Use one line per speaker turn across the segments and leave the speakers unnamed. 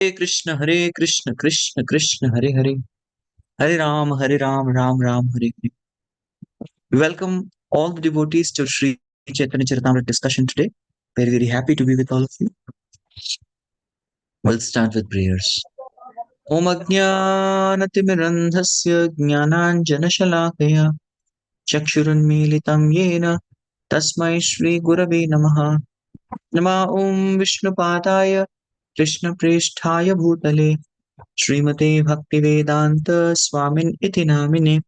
Hare Krishna, Krishna Krishna, Hare Hare, Hare Ram, Ram Ram, Hare Hare. We welcome all the devotees to Sri Chaitanya Charitamrita discussion today. Very, very happy to be with all of you. We'll start with prayers. Om Ajnanatimirandhasya Jnananjanashalakaya Chakshurunmilitam Yena Tasmai Shri Gurave Namaha Nama Om Vishnupadaya Krishna Presthaya Bhutale Srimate Bhaktivedanta Swamin Iti Namine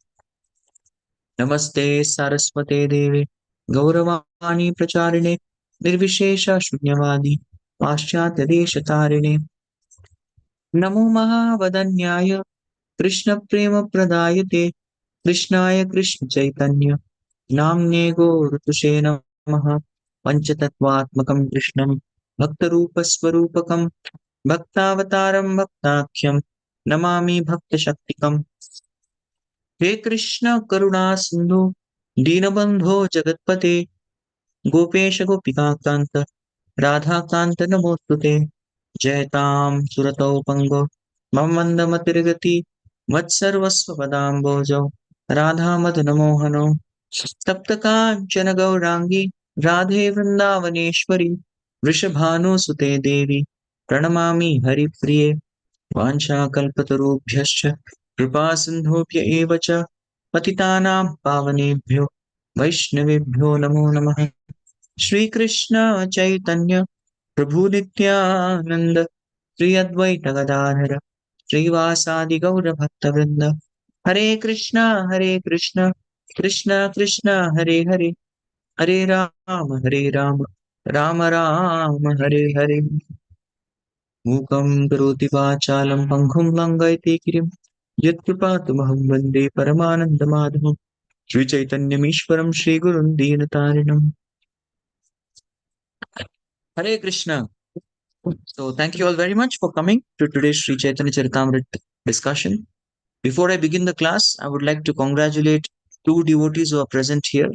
Namaste Saraswate Deve Gauravani Pracharine Nirvishesha Shunyavadi Paschatya Deshatarine Namo Mahavadanyaya Krishna Prema Pradayate Krishnaya Krishna Chaitanya Namne Gorutushe Namaha Panchatattvatmakam Krishnam Bhaktarupasvarupakam Bhaktavataram Bhaktakyam Namami Bhakta Shaktikam He Krishna Karuna Sindhu Dinabandho Jagatpate Gopesha Gopika Kanta Radha Kanta Namostute Jaitam Surato Pango Mamandamatirgati Vatsarvasva Padambojo Radha Madanamohano Taptakanchana Gaurangi Radhe Vrindavaneshwari Vrishabhanu Sute Devi Pranamami Hari Priye Vanchakalpatarubhyascha Kripa Sindhobhya eva cha Patitanam Pavanebhyo Vaishnavebhyo Namo Namaha Shri Krishna Chaitanya Prabhu Nityananda Shri Advaita Gadadhara Srivasadi Gaura Bhaktavrinda Hare Krishna Krishna Krishna Hare Hare Hare Rama Rama Rama Hare Hare Mukam karoti vachalam pankhum langaiti kirim Yatkripatumaham vande paramanandamadhamam Sri Chaitanyamishwaram Sri Gurun Dinatarinam Hare Krishna. So thank you all very much for coming to today's Sri Chaitanya Charitamrita discussion. Before I begin the class, I would like to congratulate two devotees who are present here.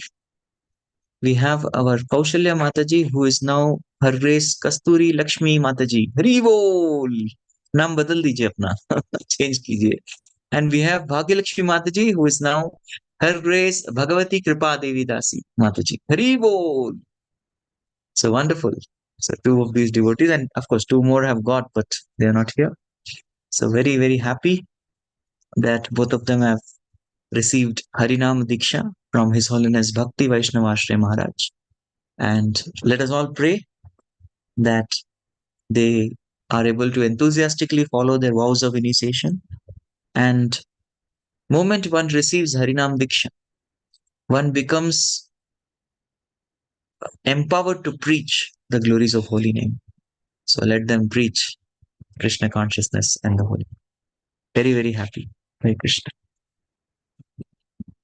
We have our Kaushalya Mataji, who is now Her Grace Kasturi Lakshmi Mataji. Hari Bol! नाम बदल दीजिए अपना change कीजिए and we have Bhagyalakshmi Mataji, who is now Her Grace Bhagavati Kripa Devi Dasi Mataji. Hari Bol! So wonderful. So two of these devotees, and of course two more have got, but they are not here. So very, very happy that both of them have received Harinam Diksha from His Holiness Bhakti Vaishnava Ashray Maharaj. And let us all pray that they are able to enthusiastically follow their vows of initiation. And moment one receives Harinam Diksha, one becomes empowered to preach the glories of holy name. So let them preach Krishna consciousness and the holy. Very, very happy. Hare Krishna.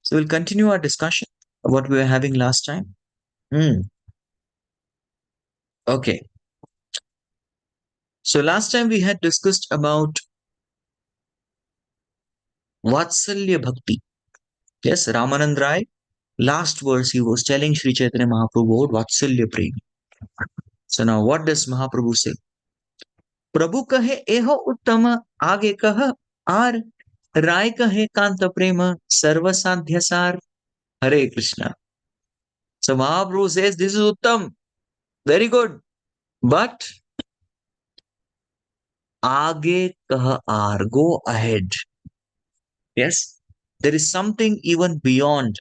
So we'll continue our discussion of what we were having last time. Okay. So last time we had discussed about Vatsalya Bhakti. Yes, Ramanand Rai, last verse he was telling Sri Chaitanya Mahaprabhu about Vatsalya Prem. So now what does Mahaprabhu say? Prabhu kahe eho uttama age kah ar Rai kahe kanta prema sarva sadhyasar. Hare Krishna. So Mahaprabhu says this is uttam, very good, but age kah ar, go ahead. Yes, there is something even beyond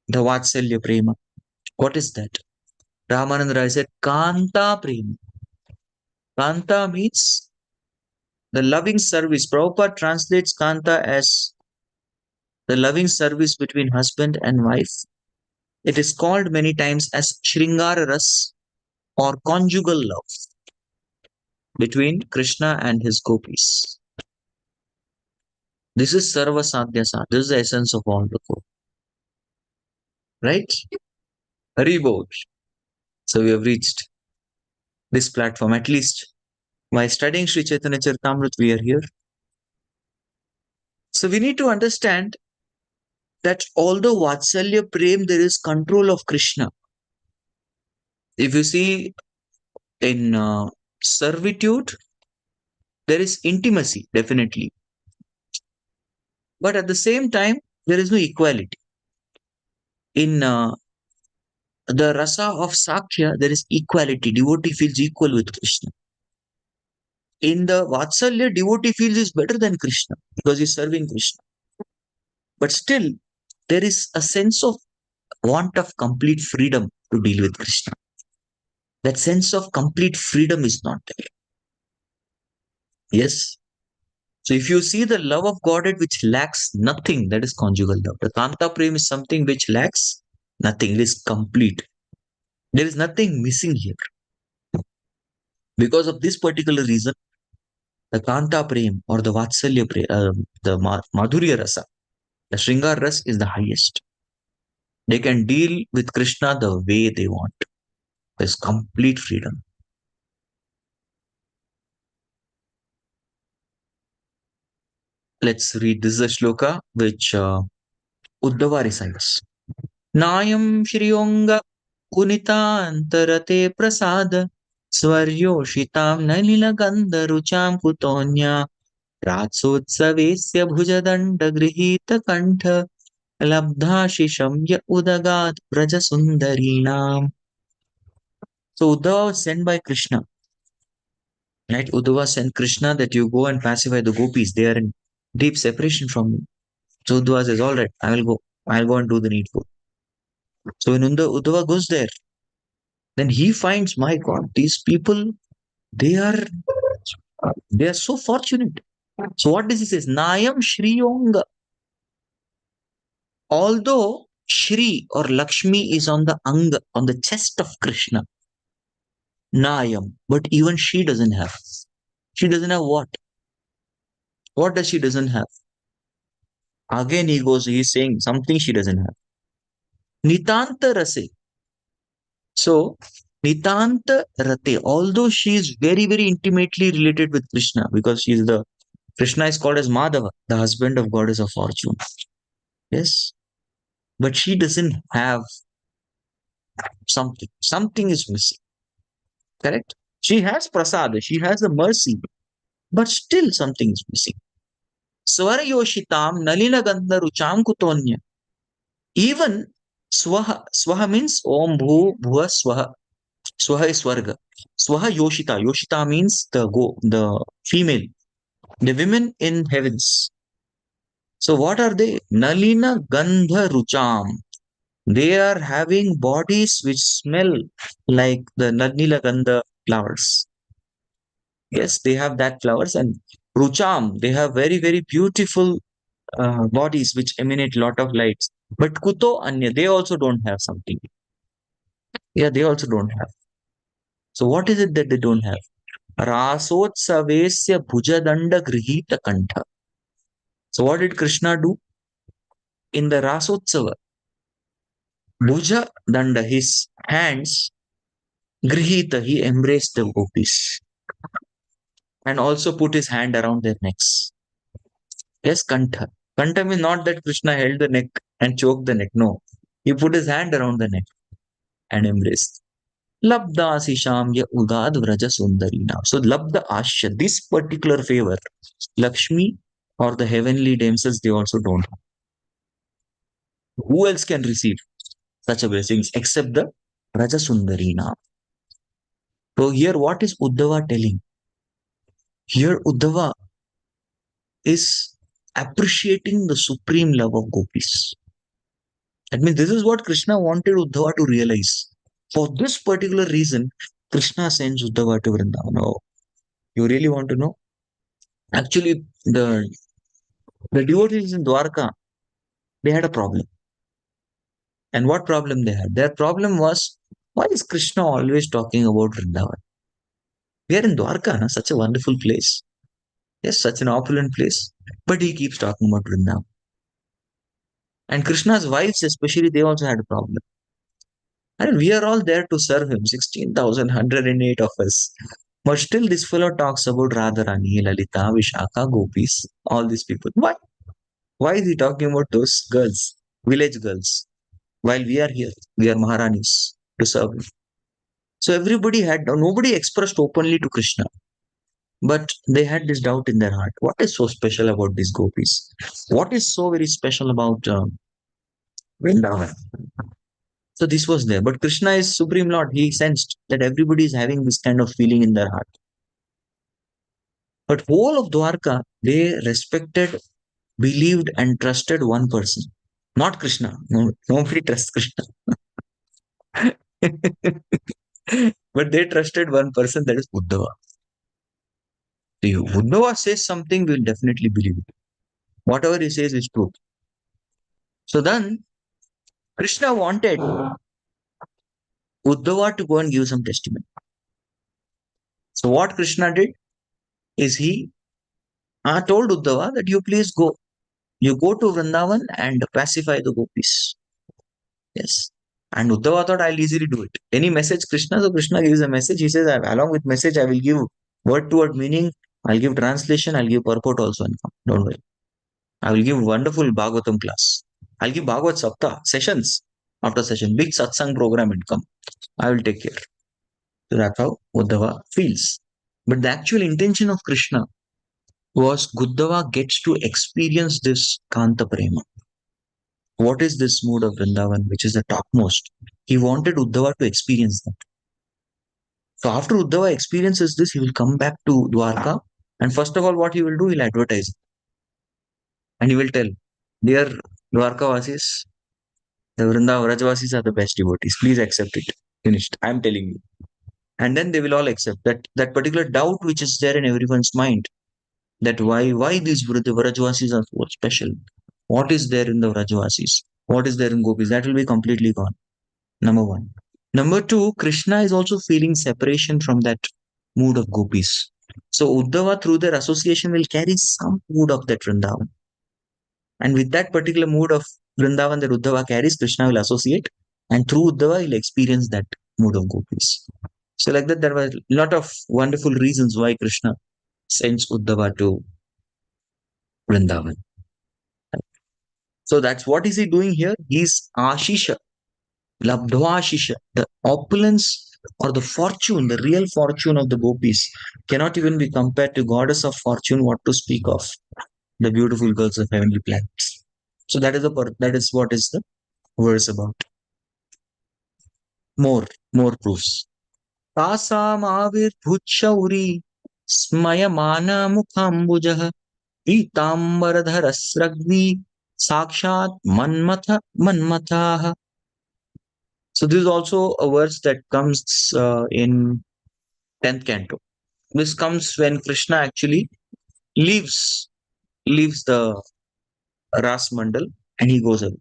the Vatsalya Prema. What is that? Ramanand Rai said, Kanta Prema. Kanta means the loving service. Prabhupada translates Kanta as the loving service between husband and wife. It is called many times as Shringara Ras or conjugal love between Krishna and his gopis. This is Sarva Sadhyasa. This is the essence of all the four. Right? Haribol. So we have reached this platform. At least by studying Sri Chaitanya Charitamrita, we are here. So we need to understand that although Vatsalya Prem, there is control of Krishna. If you see in servitude, There is intimacy, definitely. But at the same time, there is no equality. In the rasa of Sakya, there is equality. Devotee feels equal with Krishna. In the Vatsalya, devotee feels is better than Krishna because he's serving Krishna. But still, there is a sense of want of complete freedom to deal with Krishna. That sense of complete freedom is not there. Yes. So if you see the love of Godhead which lacks nothing, that is conjugal love. The Kanta Prem is something which lacks nothing. It is complete. There is nothing missing here. Because of this particular reason, the Kanta Prem or the Vatsalya Prem, Madhurya Rasa, the Shringar Ras is the highest. They can deal with Krishna the way they want. There's complete freedom. Let's read this is a shloka which Uddhava recites. Nayam Shriyonga Punitantarate Prasad Swaryoshitam Nalilagandharucham Kutonya Ratsotsavesya Bhujadanda Grihita Kantha Labdhashisham Udagat Braja Sundarinam. So Uddhava was sent by Krishna. Right? Uddhava sent Krishna that you go and pacify the gopis. They are in deep separation from me. So Uddhava says, all right, I will go. I'll go and do the needful. So when Uddhava goes there, then he finds, my God, these people, they are they are so fortunate. So what does he say? Nayam Shriyonga. Although Shri or Lakshmi is on the Anga, on the chest of Krishna, Nayam, but even she doesn't have. She doesn't have what? What does she doesn't have? Again he's saying something she doesn't have. Nitanta Rase. So Nitanta Rate, although she is very, very intimately related with Krishna because she is the Krishna is called as Madhava, the husband of goddess of fortune. Yes. But she doesn't have something. Something is missing. Correct? She has prasad, she has the mercy, but still something is missing. Swara Yoshitam Nalina Gandha Rucham Kutonya. Even Swaha means Om Bhu Bhuva Swaha. Swaha is Swarga. Swaha Yoshita. Yoshita means the female, the women in heavens. So what are they? Nalina Gandha Rucham. They are having bodies which smell like the Nalila Gandha flowers. Yes, they have that flowers and Rucham. They have very, very beautiful bodies which emanate lot of lights. But Kuto Anya, they also don't have something. Yeah, they also don't have. So what is it that they don't have? Rasotsavesya bhujadanda grihita kantha. So what did Krishna do? In the Rasotsava, Bhuja Danda, his hands, Grihita, he embraced the gopis and also put his hand around their necks. Yes, Kantha. Kantha means not that Krishna held the neck and choked the neck. No. He put his hand around the neck and embraced. Labda Sisham ya Udad Vraja Sundarina. So Labda Asha, this particular favor, Lakshmi or the heavenly damsels, they also don't have. Who else can receive such a blessings except the Raja Sundarina? So here what is Uddhava telling? Here Uddhava is appreciating the supreme love of gopis. That means this is what Krishna wanted Uddhava to realize. For this particular reason, Krishna sends Uddhava to Vrindavan. Oh, you really want to know? Actually, the devotees in Dwarka, they had a problem. And what problem they had? Their problem was, why is Krishna always talking about Vrindavan? We are in Dwarka, na? Such a wonderful place. Yes, such an opulent place. But he keeps talking about Vrindavan. And Krishna's wives, especially, they also had a problem. And we are all there to serve him, 16,108 of us. But still, this fellow talks about Radharani, Lalita, Vishaka, Gopis, all these people. Why? Why is he talking about those girls, village girls? While we are here, we are Maharanis to serve him. So everybody had, nobody expressed openly to Krishna. But they had this doubt in their heart. What is so special about these gopis? What is so very special about Vrindavan? So this was there. But Krishna is Supreme Lord. He sensed that everybody is having this kind of feeling in their heart. But whole of Dwarka, they respected, believed, and trusted one person. Not Krishna. No, nobody trusts Krishna. But they trusted one person, that is Uddhava. If Uddhava says something, we'll definitely believe it. Whatever he says is true. So then Krishna wanted Uddhava to go and give some testimony. So what Krishna did is he told Uddhava that you please go. You go to Vrindavan and pacify the gopis. Yes. And Uddhava thought, I'll easily do it. Any message Krishna, so Krishna gives a message. He says, along with message, I will give word to word meaning. I'll give translation. I'll give purport also. Don't worry. I will give wonderful Bhagavatam class. I'll give Bhagavad Sapta sessions after session. Big satsang program will come. I will take care. So that's how Uddhava feels. But the actual intention of Krishna was Uddhava gets to experience this Kanta Prema. What is this mood of Vrindavan, which is the topmost? He wanted Uddhava to experience that. So after Uddhava experiences this, he will come back to Dwarka. And first of all, what he will do, he'll advertise. And he will tell, dear Dwarka Vasis, the Vrindavan Rajavasis are the best devotees. Please accept it. Finished. I'm telling you. And then they will all accept that particular doubt which is there in everyone's mind, that why these Vrajavasis are so special. What is there in the Vrajavasis? What is there in Gopis? That will be completely gone. Number one. Number two, Krishna is also feeling separation from that mood of Gopis. So Uddhava, through their association, will carry some mood of that Vrindavan. And with that particular mood of Vrindavan that Uddhava carries, Krishna will associate. And through Uddhava, he'll experience that mood of Gopis. So like that, there were a lot of wonderful reasons why Krishna sends Uddhava to Vrindavan. So that's what is he doing here? He's Ashisha, Labdhva Ashisha, the opulence or the fortune, the real fortune of the gopis cannot even be compared to goddess of fortune, what to speak of the beautiful girls of heavenly planets. So that is what is the verse about. More proofs. Tasam avir bhuchauri smayamana mukhambujaha Pitambaradharasragvi Sakshat Manmatha. So this is also a verse that comes in 10th canto. This comes when Krishna actually leaves the Ras Mandal and he goes away.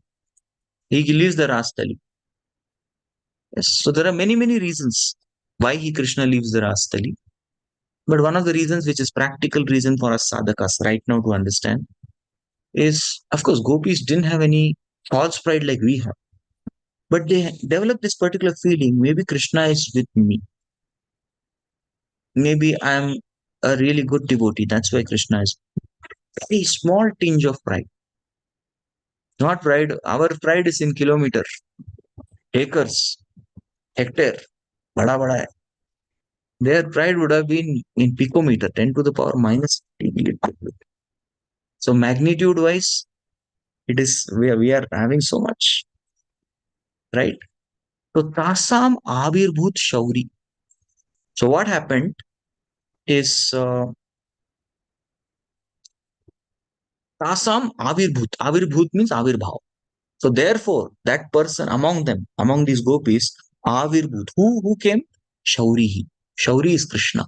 He leaves the Ras Tali. Yes. So there are many reasons why Krishna leaves the Ras Tali. But one of the reasons, which is practical reason for us sadhakas right now to understand, is of course gopis didn't have any false pride like we have. But they develop this particular feeling, maybe Krishna is with me. Maybe I'm a really good devotee. That's why Krishna is. A small tinge of pride. Not pride. Our pride is in kilometer, acres, hectare. Bada bada hai. Their pride would have been in picometer, 10 to the power minus. So magnitude wise, it is we are having so much, right? So tasam avirbhut shauri. So what happened is Tasam Avirbhut. Avirbhut means Avirbhav. So therefore, that person among them, among these gopis, Avirbhut. Who came? Shaurihi. Shauri is Krishna.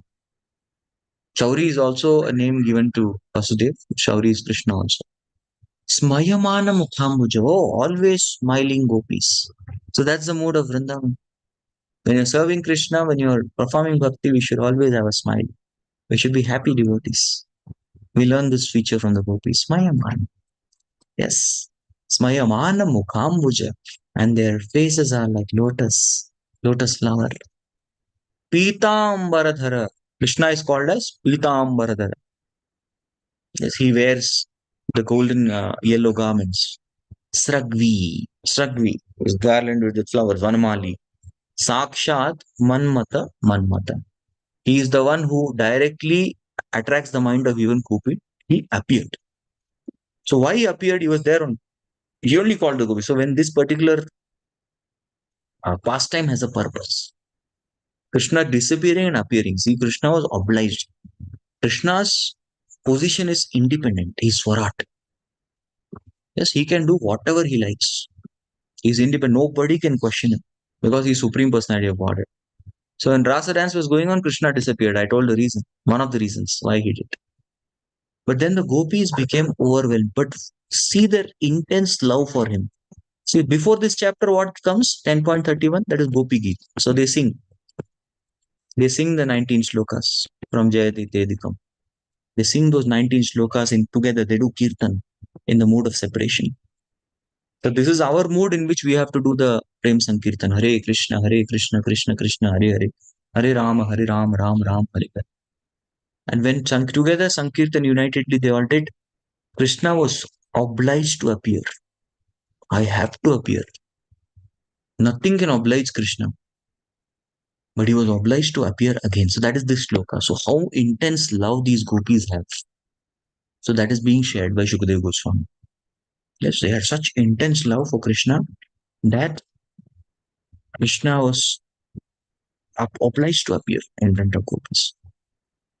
Shauri is also a name given to Vasudev. Shauri is Krishna also. Smayamana Mukhambuja. Oh, always smiling gopis. So that's the mood of Vrindavan. When you're serving Krishna, when you're performing bhakti, we should always have a smile. We should be happy devotees. We learn this feature from the gopis. Smayamana. Yes. Smayamana Mukhambuja. And their faces are like lotus flower. Pitambaradhara. Krishna is called as Pitambaradhara. Yes, he wears the golden yellow garments. Sragvi. Sragvi is garland with the flowers. Vanamali. Sakshat Manmata. He is the one who directly attracts the mind of even Gopi, he appeared. So why he appeared? He was there on. He only called the Gopi. So when this particular pastime has a purpose, Krishna disappearing and appearing. See, Krishna was obliged. Krishna's position is independent. He's Swarat. Yes, he can do whatever he likes. He's independent. Nobody can question him because he's Supreme Personality of Godhead. So when Rasa dance was going on, Krishna disappeared. I told the reason, one of the reasons why he did. But then the gopis became overwhelmed. But see their intense love for him. See, before this chapter, what comes? 10.31, that is Gopi Geet. So they sing. They sing the 19 shlokas from Jayati Tedikam. They sing those 19 shlokas in together. They do kirtan in the mood of separation. So this is our mood in which we have to do the Prem Sankirtan. Hare Krishna, Krishna Krishna, Hare Hare. Hare Rama, Ram Ram, Hare Hare. And when together Sankirtan unitedly they all did, Krishna was obliged to appear. I have to appear. Nothing can oblige Krishna. But he was obliged to appear again. So that is this shloka. So how intense love these gopis have. So that is being shared by Shukadeva Goswami. Yes, they had such intense love for Krishna that Krishna was obliged to appear in front of gopis.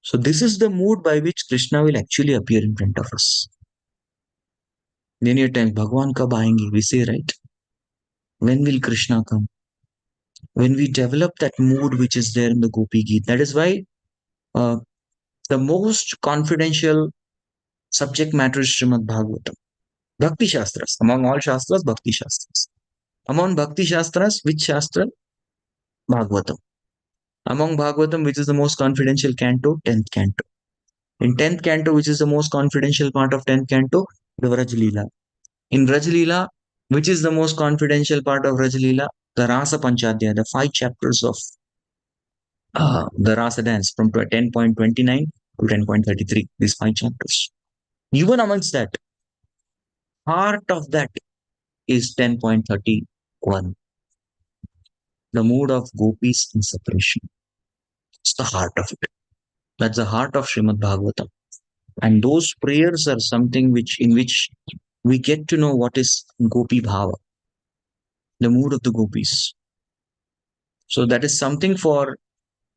So this is the mood by which Krishna will actually appear in front of us. Many times, Bhagwan kab aayenge, we say, right? When will Krishna come? When we develop that mood which is there in the Gopi Geet, that is why the most confidential subject matter is Srimad Bhagavatam. Bhakti Shastras. Among all Shastras, Bhakti Shastras. Among Bhakti Shastras, which Shastra? Bhagavatam. Among Bhagavatam, which is the most confidential canto? 10th canto. In 10th canto, which is the most confidential part of 10th canto? The Vraj Leela. In Vraj Leela, which is the most confidential part of Vraj Leela? The Rasa Panchadhyaya, the 5 chapters of the Rasa dance from 10.29 to 10.33. These 5 chapters. Even amongst that, part of that is 10.31. The mood of gopis in separation. It's the heart of it. That's the heart of Srimad Bhagavatam. And those prayers are something in which we get to know what is Gopi Bhava, the mood of the gopis. So that is something for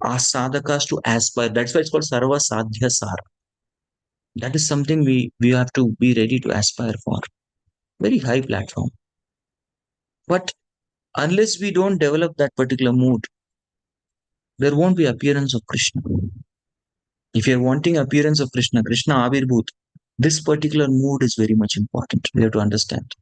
us sadhakas to aspire. That's why it's called Sarva Sadhya Sara. That is something we have to be ready to aspire for. Very high platform. But unless we don't develop that particular mood, there won't be appearance of Krishna. If you're wanting appearance of Krishna, Krishna Avirbhut, this particular mood is very much important. We have to understand.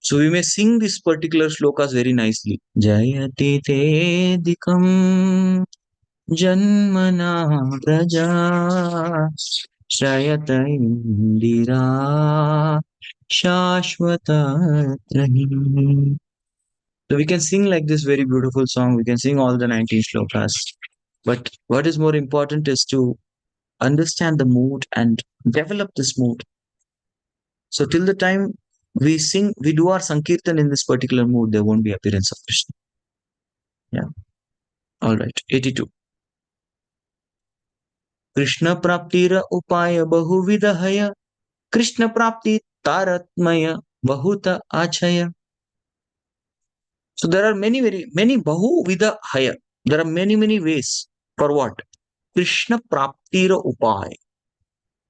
So we may sing this particular shlokas very nicely. Jayati Tedikam Janmana Braja Shrayata Indira Shashvata Trahi. So we can sing like this very beautiful song. We can sing all the 19 shlokas. But what is more important is to understand the mood and develop this mood. So till the time we sing, we do our Sankirtan in this particular mood, there won't be appearance of Krishna. Yeah. All right. 82. Krishna praptira upaya bahuvidahaya. Krishna prapti taratmaya bahuta achaya. So there are many bahuvida There are many ways for what? Krishna praptira upaya.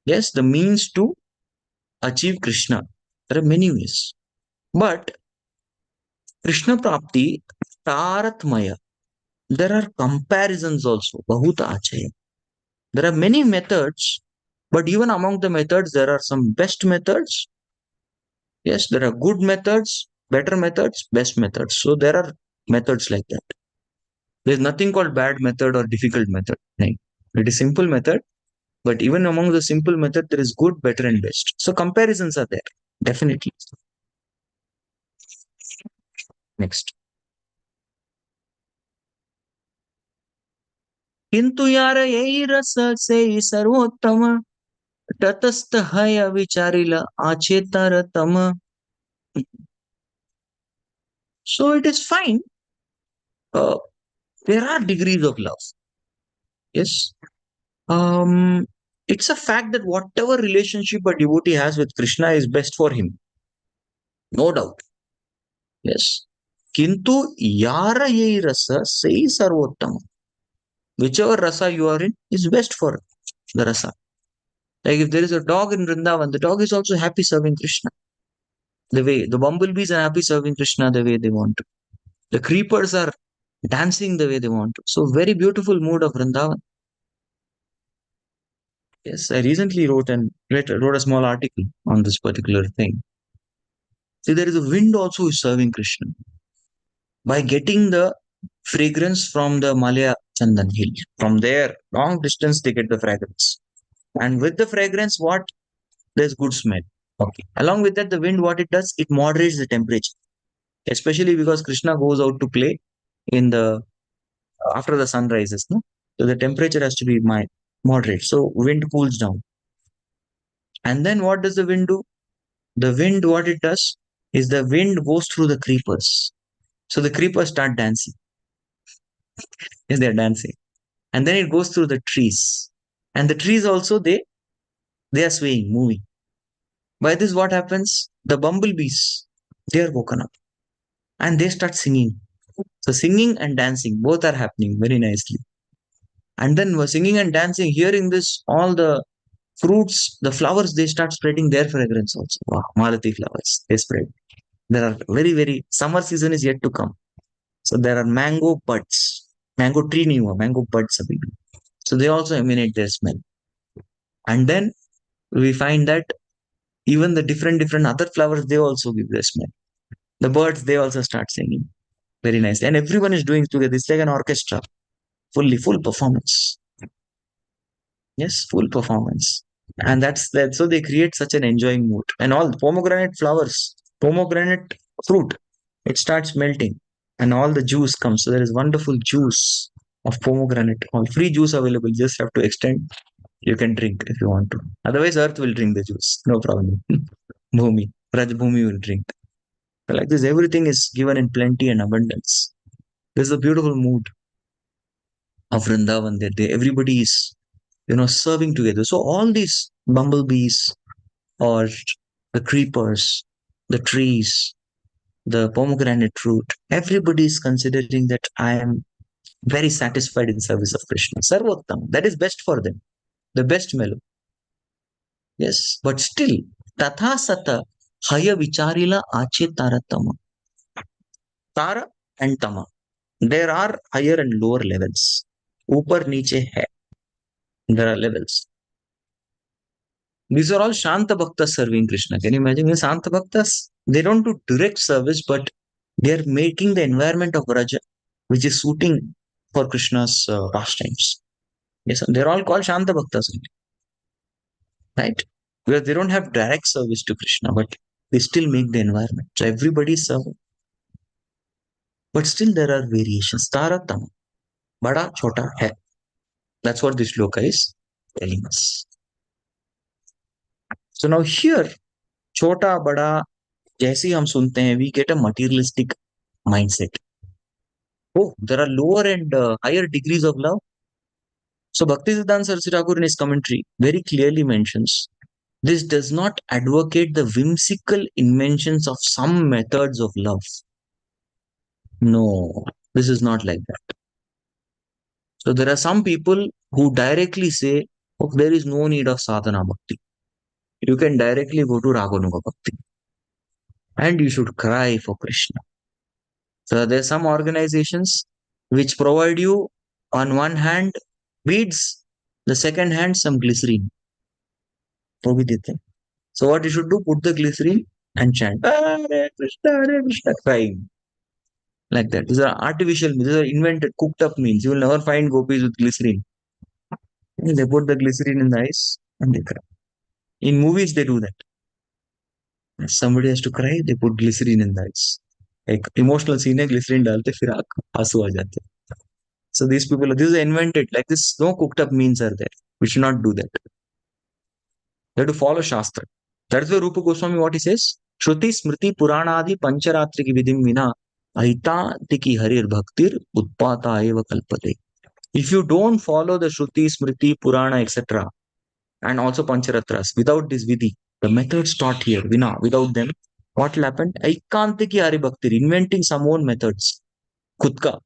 Yes, the means to achieve Krishna. There are many ways. But Krishna Prapti, Taratmaya. There are comparisons also. Bahuta Achaya. There are many methods, but even among the methods, there are some best methods. Yes, there are good methods, better methods, best methods. So there are methods like that. There's nothing called bad method or difficult method. No. It is simple method, but even among the simple method, there is good, better, and best. So comparisons are there. Definitely. Next. किंतु यार यही रस से सर्वोत्तम तटस्थ है विचारिला आचेतरतम. So it is fine. There are degrees of love. Yes. Um, it's a fact that whatever relationship a devotee has with Krishna is best for him. No doubt. Yes. Kintu yara yei rasa sei sarvottam. Whichever rasa you are in is best for the rasa. Like if there is a dog in Vrindavan, the dog is also happy serving Krishna. The way the bumblebees are happy serving Krishna the way they want to. The creepers are dancing the way they want to. So very beautiful mood of Vrindavan. Yes, I recently wrote a small article on this particular thing. See, there is a wind also is serving Krishna by getting the fragrance from the Malaya Chandan hill. From there, long distance, they get the fragrance. And with the fragrance, what? There's good smell. Okay. Along with that, the wind, what it does, it moderates the temperature, especially because Krishna goes out to play in the after the sun rises. No? So the temperature has to be moderate. So wind cools down. And then what does the wind do? The wind, what it does is the wind goes through the creepers. So the creepers start dancing. Yes, they're dancing. And then it goes through the trees. And the trees also, they are swaying, moving. By this, what happens? The bumblebees, they are woken up and they start singing. So singing and dancing, both are happening very nicely. And then singing and dancing, hearing this, all the fruits, the flowers, they start spreading their fragrance also. Wow, Malati flowers, they spread. There are summer season is yet to come. So there are mango buds, mango tree new, mango buds. So they also emanate their smell. And then we find that even the different other flowers, they also give their smell. The birds, they also start singing. Very nice. And everyone is doing together. It's like an orchestra, full performance. Yes, full performance. And that's that. So they create such an enjoying mood. And all the pomegranate flowers, pomegranate fruit, it starts melting and all the juice comes. So there is wonderful juice of pomegranate. All free juice available. Just have to extend. You can drink if you want to. Otherwise, earth will drink the juice. No problem. Bhumi, Raj Bhumi will drink. So like this, everything is given in plenty and abundance. There's a beautiful mood of Vrindavan there. Everybody is, serving together. So all these bumblebees or the creepers, the trees, the pomegranate fruit, everybody is considering that I am very satisfied in service of Krishna. Sarvottam, that is best for them, the best mellow. Yes, but still, tatha sata haya vicharila ache taratama. Tara and tama. There are higher and lower levels. Upar niche hai. There are levels. These are all Shanta Bhaktas serving Krishna. Can you imagine? The Shanta Bhaktas, they don't do direct service, but they are making the environment of Raja, which is suiting for Krishna's pastimes. Yes, they're all called Shanta Bhaktas, right? Because they don't have direct service to Krishna, but they still make the environment. So everybody is serving. But still there are variations. Taratam, bada chota hai. That's what this shloka is telling us. So now here, chota, bada, जैसे ही हम सुनते हैं, we get a materialistic mindset. Oh, there are lower and higher degrees of love. So Bhaktisiddhanta Saraswati Thakur in his commentary very clearly mentions this does not advocate the whimsical inventions of some methods of love. No, this is not like that. So there are some people who directly say, oh, there is no need of sadhana bhakti. You can directly go to Raganuga bhakti. And you should cry for Krishna. So there are some organizations which provide you on one hand beads, the second hand some glycerine. So what you should do, put the glycerine and chant Hare Krishna, crying. Like that. These are artificial, these are invented, cooked up means. You will never find gopis with glycerine. They put the glycerine in the eyes and they cry. In movies, they do that. If somebody has to cry, they put glycerine in the eyes. Like emotional scene है, glycerine डालते फिर आंसू आ जाते. So these people, this is invented. Like this, no cooked up means are there. We should not do that. You have to follow Shastra. That is why Rupa Goswami, what he says, Shruti Smriti Puranadi Pancharatriki Vidim Vina Aita Tiki Harir Bhaktir Utpata Eva Kalpate. If you don't follow the Shruti, Smriti, Purana, etc., and also Pancharatras, without this Vidhi, the methods taught here, without them, what will happen? Aikantiki Hari Bhakti, inventing some own methods. Khudka.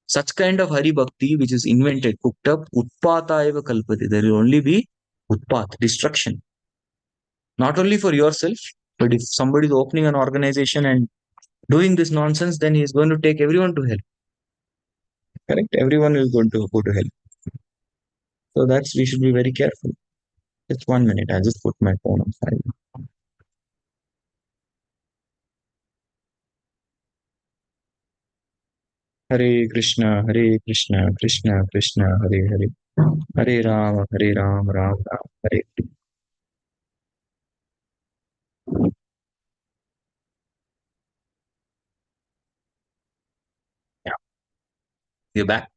Such kind of Hari Bhakti which is invented, cooked up, Utpata eva kalpati. There will only be Utpat, destruction. Not only for yourself, but if somebody is opening an organization and doing this nonsense, then he is going to take everyone to hell. Correct? Everyone is going to go to hell. So that's we should be very careful. Just 1 minute. I just put my phone on silent. Hare Krishna, Hare Krishna, Krishna Krishna, Hare Hare, Hare Ram, Hare Ram, Ram Ram, Hare Hare. Yeah, you're back.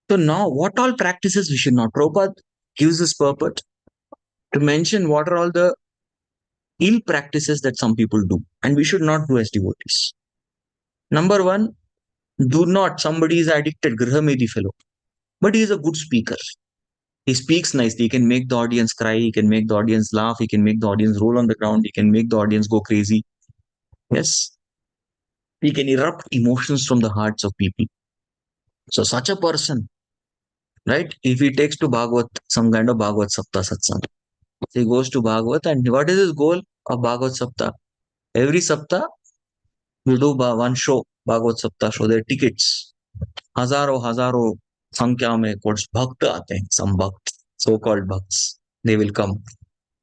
So now, what all practices we should not? Prabhupada gives this purport to mention what are all the ill practices that some people do, and we should not do as devotees. Number one, do not. Somebody is addicted, Grihamedi fellow, but he is a good speaker. He speaks nicely. He can make the audience cry. He can make the audience laugh. He can make the audience roll on the ground. He can make the audience go crazy. Yes, he can erupt emotions from the hearts of people. So such a person, right? If he takes to Bhagavad, some kind of Bhagavad Sapta Satsang, he goes to Bhagavad, and what is his goal of Bhagavad Sapta? Every Sapta will do one show, Bhagavad Sapta show. Their tickets, हजारों संख्या में कुछ भक्त आते हैं, some भक्त, so-called bhakts, they will come.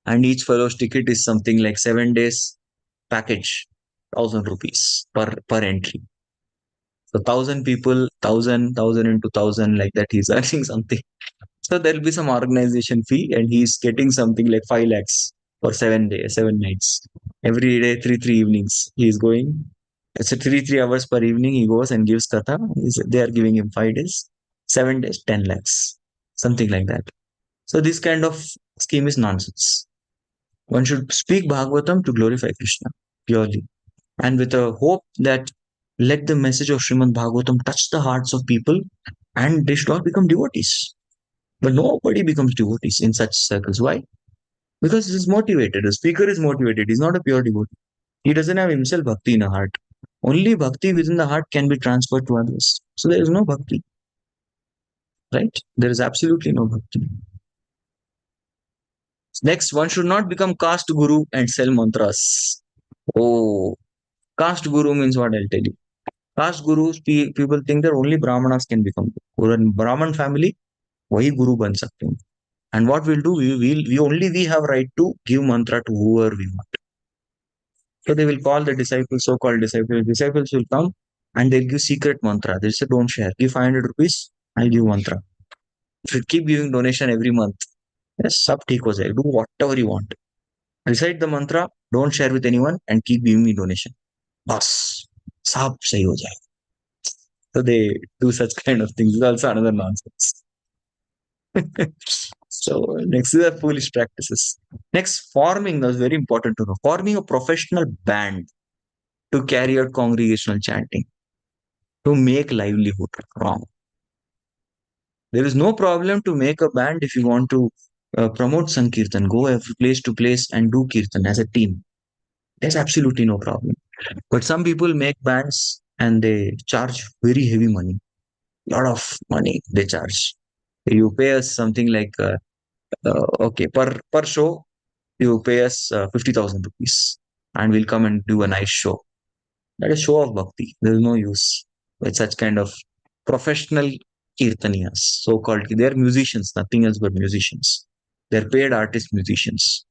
And each fellow's ticket is something like 7 days package, 1,000 rupees per entry. So 1,000 people, thousand into thousand, like that, he's earning something. So there'll be some organization fee, and he's getting something like 5 lakhs for 7 days, 7 nights. Every day, three evenings. He's going. It's a three hours per evening. He goes and gives katha. They are giving him 5 days, 7 days, 10 lakhs, something like that. So this kind of scheme is nonsense. One should speak Bhagavatam to glorify Krishna purely, and with a hope that let the message of Srimad Bhagavatam touch the hearts of people, and they should all become devotees. But nobody becomes devotees in such circles. Why? Because he is motivated. The speaker is motivated. He's not a pure devotee. He doesn't have himself bhakti in the heart. Only bhakti within the heart can be transferred to others. So there is no bhakti, right? There is absolutely no bhakti. Next, one should not become caste guru and sell mantras. Oh, caste guru means what? I'll tell you. Caste gurus, people think that only Brahmanas can become guru. In Brahman family, wahi guru ban sakte hain. And what we'll do, we have right to give mantra to whoever we want. So they will call the disciples, so-called disciples. Disciples will come and they'll give secret mantra. They say, don't share. Give 500 rupees, I'll give mantra. If you keep giving donation every month, yes, sab theek ho jayega. Do whatever you want. Recite the mantra, don't share with anyone, and keep giving me donation. Bas, sab sahi ho jayega. So they do such kind of things. It's also another nonsense. So next is the foolish practices. Next, forming, that's very important to know. Forming a professional band to carry out congregational chanting, to make livelihood. Wrong. There is no problem to make a band if you want to promote Sankirtan. Go every place to place and do Kirtan as a team. There's absolutely no problem. But some people make bands and they charge very heavy money. Lot of money they charge. You pay us something like okay, per show you pay us 50,000 rupees, and we'll come and do a nice show. That is show of bhakti. There is no use with such kind of professional kirtaniyas, so-called. They are musicians, nothing else but musicians. They are paid artist musicians.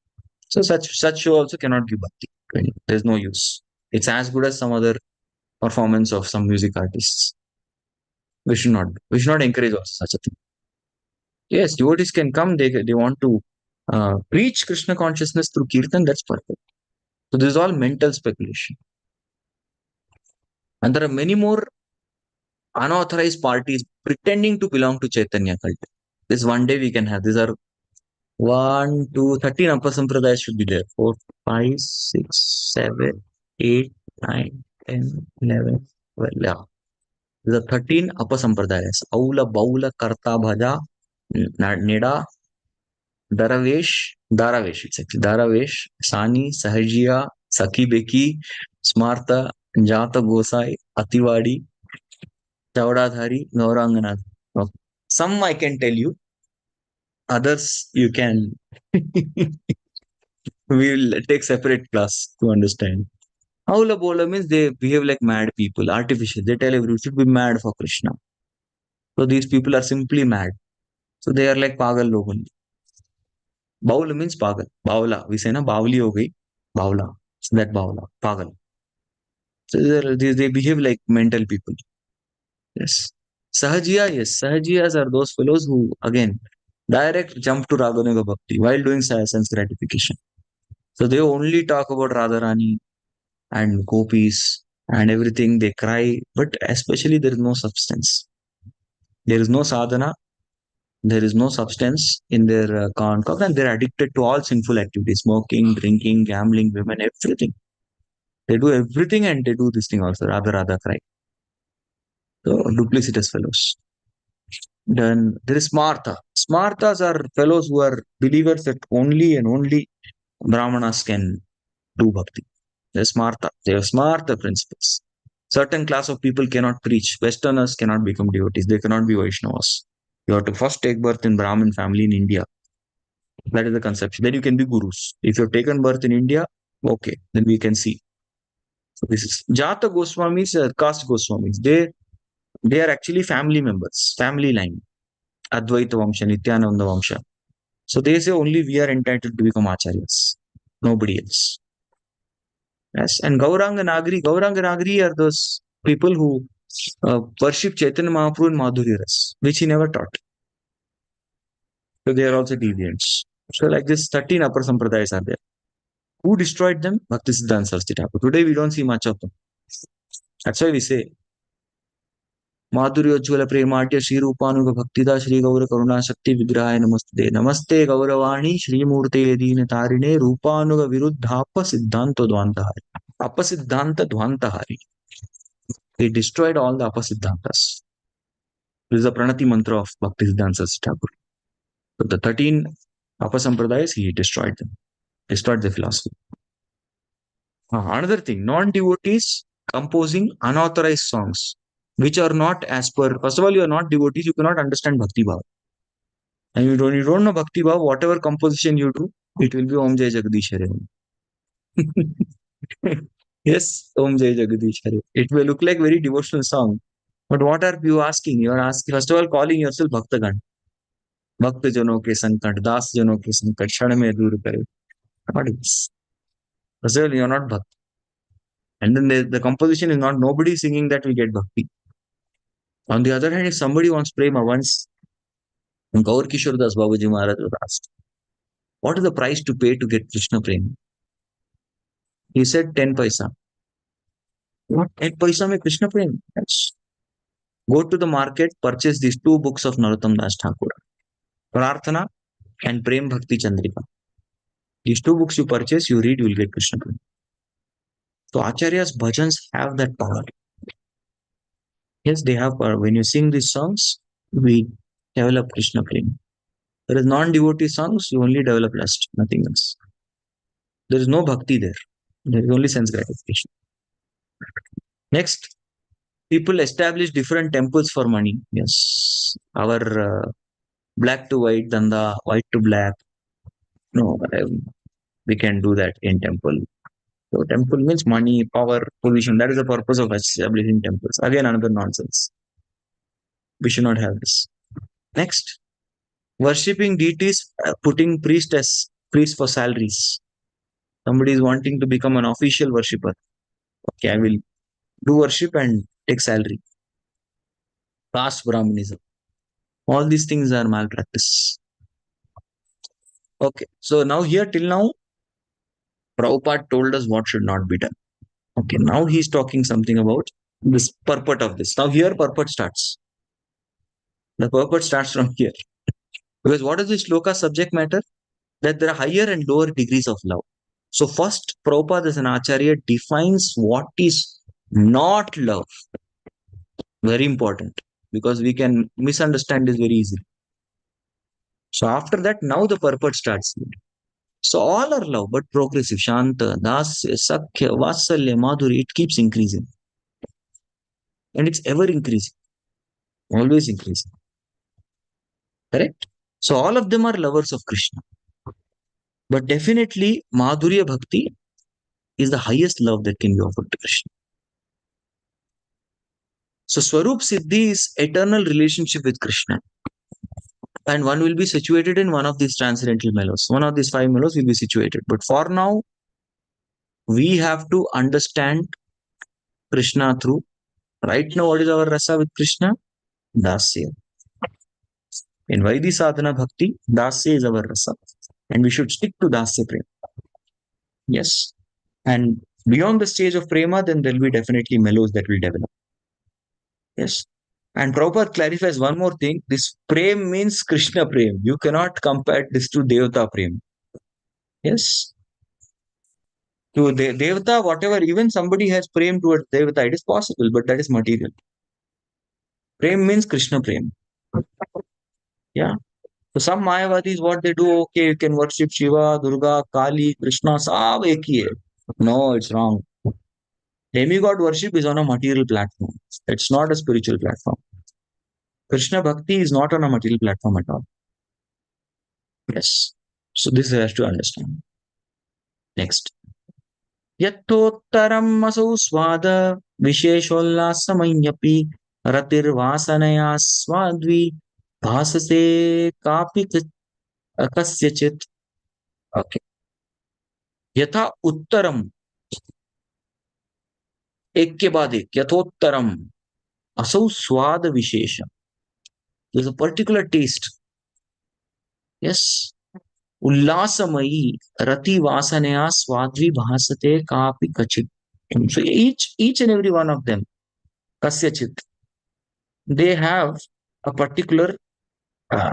So such show also cannot give bhakti. There's no use. It's as good as some other performance of some music artists. We should not encourage also such a thing. Yes, devotees can come. They want to preach Krishna consciousness through kirtan. That's perfect. So this is all mental speculation. And there are many more unauthorized parties pretending to belong to Chaitanya cult. This one day we can have. These are 1, 2, 13 Upper Sampradayas should be there. 4, 5, 6, 7, 8, 9. 10, 11, 12. Yeah. The 13 Apasampradayas. Aula, Baula, Karta, Bhaja, Nida, Daravesh, it's actually Daravesh, Sani, Sahajiya, Saki Beki, Smarta, Jata Gosai, Atiwadi, Chaudhary, Gauranganath. Okay. Some I can tell you, others you can. We'll take separate class to understand. Aula Bola means they behave like mad people, artificial. They tell everyone should be mad for Krishna. So these people are simply mad. So they are like Pagal log only. Baul means Pagal. Baula. We say na Bauli ho gayi. Baula. So that Baula. Pagal. So they behave like mental people. Yes. Sahajiya, yes. Sahajiyas are those fellows who, again, direct jump to Raganuga Bhakti while doing sense gratification. So they only talk about Radharani and gopis and everything. They cry, but especially there is no substance. There is no sadhana. There is no substance in their concoct, and they're addicted to all sinful activities: smoking, drinking, gambling, women, everything. They do everything and they do this thing also. Radha cry. So duplicitous fellows. Then there is Smartha. Smarthas are fellows who are believers that only and only Brahmanas can do bhakti. They're Smartha. They are Smartha principles. Certain class of people cannot preach. Westerners cannot become devotees. They cannot be Vaishnavas. You have to first take birth in Brahmin family in India. That is the conception. Then you can be gurus. If you've taken birth in India, okay, then we can see. So this is Jata Goswamis, caste Goswamis. They are actually family members, family line. Advaita Vamsha, Nityananda Vamsha. So they say only we are entitled to become acharyas, nobody else. Yes, and Gauranga Nagri are those people who worship Chaitanya Mahaprabhu in Madhurya Ras, which he never taught. So they are also deviants. So like this, 13 upper sampradayas are there. Who destroyed them? Bhaktisiddhanta Saraswati Thakur. Today we don't see much of them. That's why we say माधुर्योज्वल प्रेमाट्य Shri रूपानुग भक्तिदा Shri Gaur करुणा शक्ति विग्रहाय नमस्ते नमस्ते गौरवाणी श्रीमूर्ते दीन तारिणे रूपानुग विरुद्धाप सिद्धांत ध्वांतहारी अपसिद्धांत ध्वांतहारी. He destroyed all the apasiddhantas. This is the pranati mantra of Bhaktisiddhanta Saraswati Thakur. So the 13 apasampradayas, he destroyed them, destroyed the philosophy. Another thing, non-devotees composing unauthorized songs, which are not as per, first of all, you are not devotees, you cannot understand Bhakti Bhav. And you don't know Bhakti Bhav, whatever composition you do, it will be Om Jai Jagadish Hare. Yes, Om Jai Jagadish Hare. It may look like very devotional song. But what are you asking? You are asking, first of all, calling yourself Bhaktagan. Bhakta Jano ke Sankat, Das Jano ke Sankat, Shad mein dur kare. What is this? First of all, you are not Bhakt. And then the composition is not nobody singing that we get Bhakti. On the other hand, if somebody wants prema, once Gaur Kishore Das Babaji Maharaj was asked, what is the price to pay to get Krishna prema? He said 10 paisa. What? 10 paisa mein Krishna prema? Yes. Go to the market, purchase these two books of Narottam Das Thakur, Prarthana and Prem Bhakti Chandrika. These two books you purchase, you read, you will get Krishna prema. So Acharya's bhajans have that power. Yes, they have power. When you sing these songs, we develop Krishna prema. There is non-devotee songs, you only develop lust, nothing else. There is no bhakti there. There is only sense gratification. Next, people establish different temples for money. Yes, our black to white, danda, white to black. No, we can do that in temple. So temple means money, power, position. That is the purpose of establishing temples. Again, another nonsense. We should not have this. Next, worshipping deities, putting priests for salaries. Somebody is wanting to become an official worshipper. Okay, I will do worship and take salary. Caste Brahmanism. All these things are malpractice. Okay, so now here till now, Prabhupada told us what should not be done. Okay, now he's talking something about this purport of this. Now here purport starts. The purport starts from here. Because what is this shloka subject matter? That there are higher and lower degrees of love. So first, Prabhupada as an Acharya defines what is not love. Very important, because we can misunderstand this very easily. So after that, now the purport starts. So all are love, but progressive. Shanta, Dasya, Sakhya, Vatsalya, Madhuri, it keeps increasing. And it's ever increasing, always increasing. Correct? So all of them are lovers of Krishna. But definitely, Madhurya Bhakti is the highest love that can be offered to Krishna. So Swarup Siddhi is eternal relationship with Krishna. And one will be situated in one of these transcendental mellows. One of these five mellows will be situated. But for now, we have to understand Krishna through. Right now, what is our rasa with Krishna? Dasya. In Vaidhi Sadhana Bhakti, Dasya is our rasa. And we should stick to Dasya Prema. Yes. And beyond the stage of Prema, then there will be definitely mellows that will develop. Yes. And Prabhupada clarifies one more thing. This Prem means Krishna Prem. You cannot compare this to Devata Prem. Yes. To Devata, whatever, even somebody has Prem towards Devata, it is possible, but that is material. Prem means Krishna Prem. Yeah. So some Mayavadis, what they do, okay, you can worship Shiva, Durga, Kali, Krishna, sab ek hi hai. No, it's wrong. Demigod worship is on a material platform. It's not a spiritual platform. Krishna Bhakti is not on a material platform at all. Yes. So this has to understand. Next. यत्तोत्तरम् असौ स्वाद विशेषोल्लासमय्यपि रतिर्वासनया स्वाद्वी भाससे कापि कस्यचित्. Okay. यथा उत्तरम, एक के बाद एक, यथोत्तरम असौ स्वाद विशेष. There's a particular taste. Yes. उल्लासमयी रति वासनया स्वाद्वी भासते कापि कचित्. So each and every one of them, kasyachit, they have a particular uh,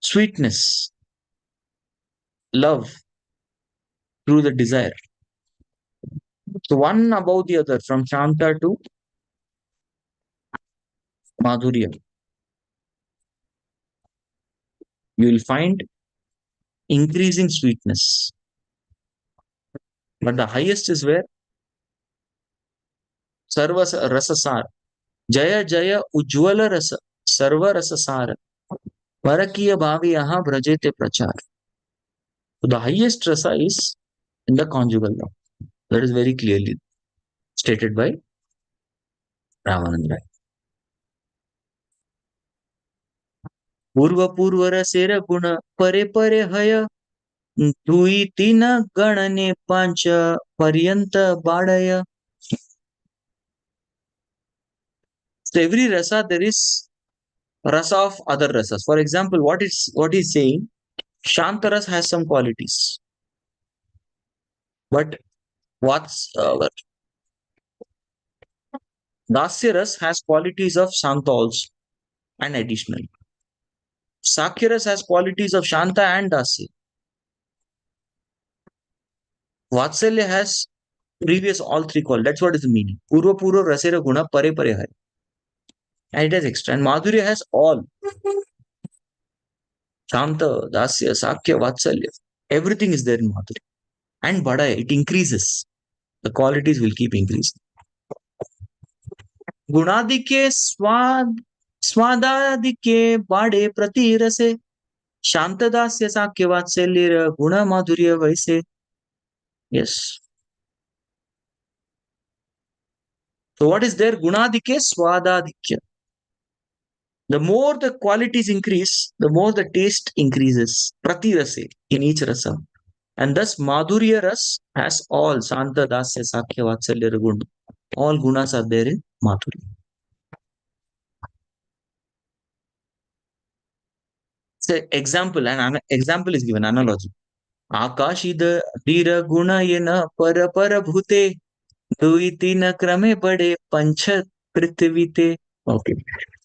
sweetness, love through the desire. So one above the other, from Shanta to Madhurya, you will find increasing sweetness. But the highest is where Sarva Rasasar, Jaya Jaya Ujjwala Rasa, Sarva Rasasar, Parakiya Bhavi Aha Brajete Prachar. So the highest rasa is in the conjugal love. That is very clearly stated by Ramananda. पूर्व पूर्व रसेर गुण परे परे हय दुई तीन गणने पांच पर्यंत बाडय. So every rasa there is rasa of other rasas. For example, what is saying, Shantaras has some qualities, but what's Dasyaras has qualities of Shanta also, and additionally. Sakyaras has qualities of Shanta and Dasya. Vatsalya has previous all three qualities. That's what is the meaning. Purva Purva Rasera Guna Pare Pare Hai. And it has extra. And Madhurya has all. Shanta, Dasya, Sakya, Vatsalya. Everything is there in Madhurya. And Badaya, it increases. The qualities will keep increasing. Gunadike Swad Swadadike Bade Prati Rase Shanta Dasya Sakya Vatsalya Guna Madhurya Vaise. Yes. So what is there? Gunadike Swadadikya. The more the qualities increase, the more the taste increases. Prati rase, in each rasa. And thus Madhurya ras has all Santa, Dasya, Sakya, Vatsalya, Raguna. All gunas are there in Madhurya. So example, an example is given, analogy. Akashida dira guna yena para para bhute duitina krame bade panchat prithvite. Okay.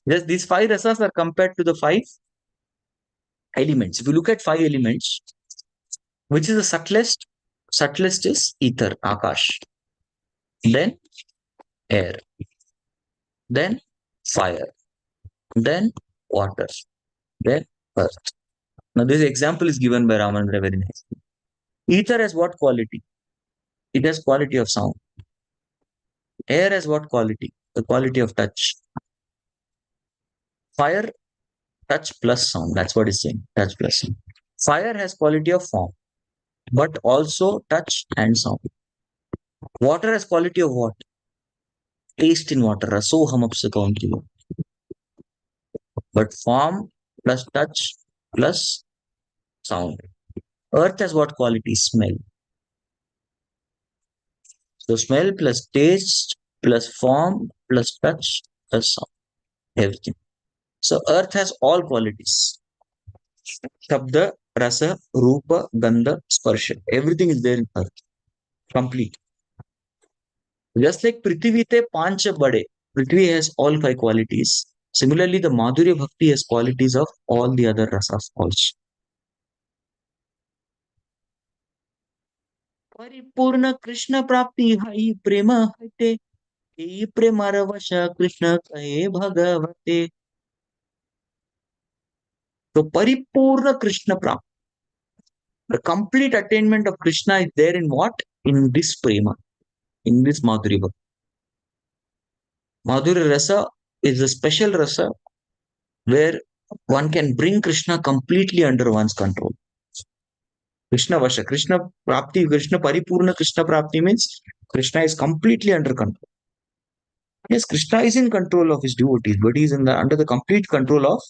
Yes, these five rasas are compared to the five elements. If you look at five elements, which is the subtlest? Subtlest is ether, Akash. Then air, then fire, then water, then earth. Now, this example is given by Ramananda very nice. Ether has what quality? It has quality of sound. Air has what quality? The quality of touch. Fire, touch plus sound. That's what it's saying. Touch plus sound. Fire has quality of form, but also touch and sound. Water has quality of what? Taste in water. Raso hum apse kaunti. But form plus touch plus sound. Earth has what quality? Smell. So smell plus taste plus form plus touch plus sound. Everything. So earth has all qualities. Shabda, rasa, rupa, gandha, sparsha. Everything is there in earth. Complete. Just like Prithvi te pancha bade. Prithvi has all five qualities. Similarly, the Madhurya Bhakti has qualities of all the other rasas also. परिपूर्ण कृष्ण प्राप्ति हई प्रेम हते ही Premiere वश कृष्ण कहे भगवते तो परिपूर्ण कृष्ण प्राप्ति the complete attainment of Krishna is there in what? In this prema, in this Madhurya Bhakti. Madhurya Rasa is a special rasa where one can bring Krishna completely under one's control. Krishna Vasha, Krishna Prapti, Krishna Paripurna Krishna Prapti means Krishna is completely under control. Yes, Krishna is in control of his devotees, but he is under the complete control of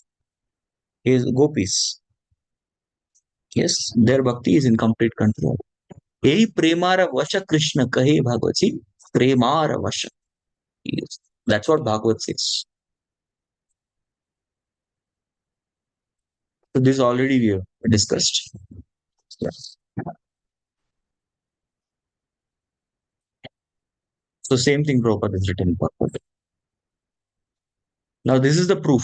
his gopis. Yes, their bhakti is in complete control. Hey Premara Vasha Krishna Kahe Bhagavati, Premara Vasha. Yes, that's what Bhagavad says. So this already we have discussed. Yes. So same thing Prabhupada is written in Bhagavad. Now this is the proof.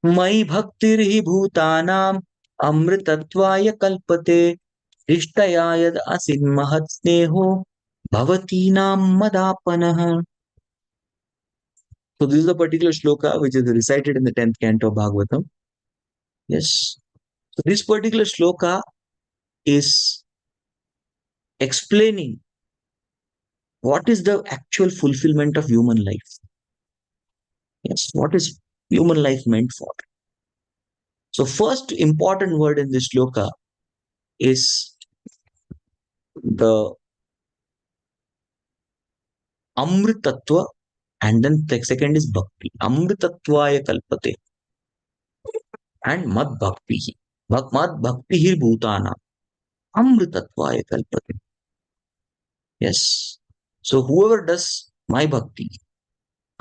मयि भक्तिर्हि भूतानाम् अमृतत्वाय कल्पते इष्टया यद् असिन्महत् स्नेहो भवतीनां मदापनः. So this is a particular shloka which is recited in the 10th canto of Bhagavatam. Yes. So this particular shloka is explaining what is the actual fulfillment of human life. Yes. What is human life meant for? So first important word in this shloka is the Amritatva, and then the second is Bhakti. Amritatvaya kalpate and Mad Bhakti. Mad Bhakti hi bhutana. Amritatvaya kalpate. Yes. So whoever does my Bhakti,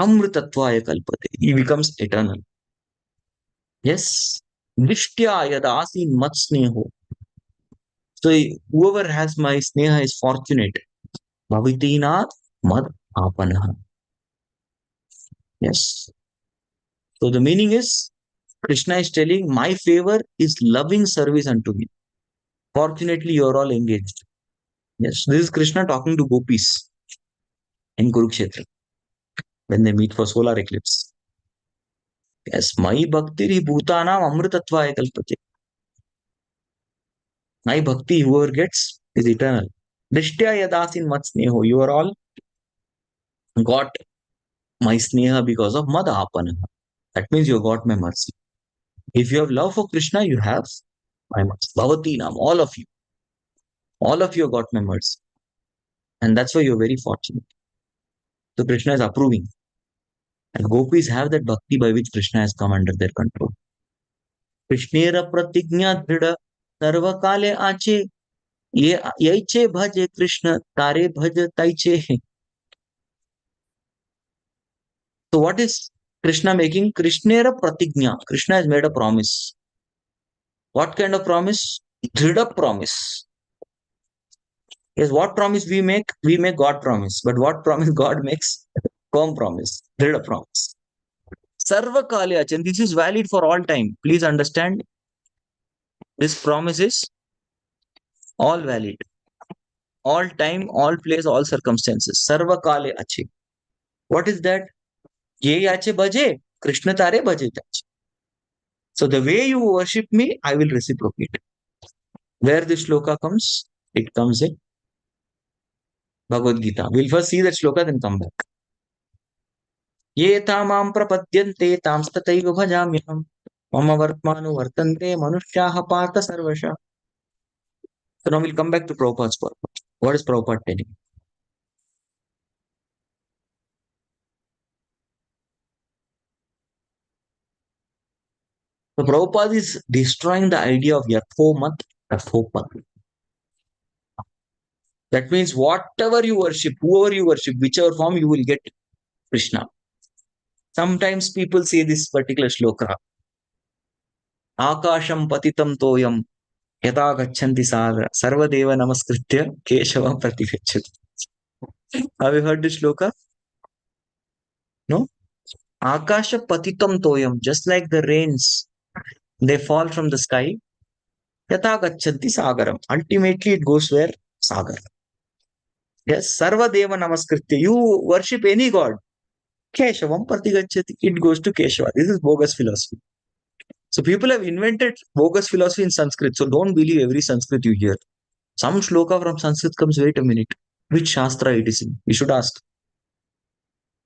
Amritatvaya kalpate, he becomes eternal. Yes. Nishtya yadasi mat sneho. So whoever has my sneha is fortunate. Bhavitina mad apanaha. Yes. So the meaning is Krishna is telling my favor is loving service unto me. Fortunately, you are all engaged. Yes, this is Krishna talking to gopis in Kurukshetra when they meet for solar eclipse. Yes, my bhakti bhutanam amritatva kalpate. My bhakti, whoever gets, is eternal. Drishtya yadasin mat sneho. You are all got my sneha because of mad apana. That means you got my mercy. If you have love for Krishna, you have my mercy. Bhavatinam, all of you. All of you got my mercy. And that's why you're very fortunate. So Krishna is approving. And gopis have that bhakti by which Krishna has come under their control. कृष्णेर प्रतिज्ञा दृढ़ सर्व काले आचे ये यैचे भजे कृष्ण तारे भज तैचे. So what is Krishna making? Krishnera pratignya. Krishna has made a promise. What kind of promise? Dhrida promise. Yes, what promise we make? We make God promise. But what promise God makes? Firm promise. Dhrida promise. Sarva kale achan. This is valid for all time. Please understand. This promise is all valid. all time, all place, all circumstances. Sarva kale ache. What is that? Ye ache bhaje, Krishna tare bhaje tache. So the way you worship me, I will reciprocate. Where this shloka comes, it comes in Bhagavad Gita. We'll first see that shloka, then come back. Ye tamam prapadyante tamstataiva bhajamyaham. Mama vartmanu vartante manushyaha partha sarvasha. So now we'll come back to Prabhupada's purport. What is Prabhupada telling? So Prabhupada is destroying the idea of Yathomat Tathopat. That means whatever you worship, whoever you worship, whichever form you will get Krishna. Sometimes people say this particular shloka, Akasham patitam toyam yata gachanti saga sarvadeva namaskritya keshavam pratigacchati. Have you heard this shloka? No? Akasha patitam toyam, just like the rains, they fall from the sky. Yata gachanti sagaram. Ultimately, it goes where? Sagar. Yes, Sarvadeva Namaskritya. You worship any god. Keshavam Pratigacchati. It goes to Keshava. This is bogus philosophy. So people have invented bogus philosophy in Sanskrit. So don't believe every Sanskrit you hear. Some shloka from Sanskrit comes, wait a minute. Which Shastra it is in? We should ask.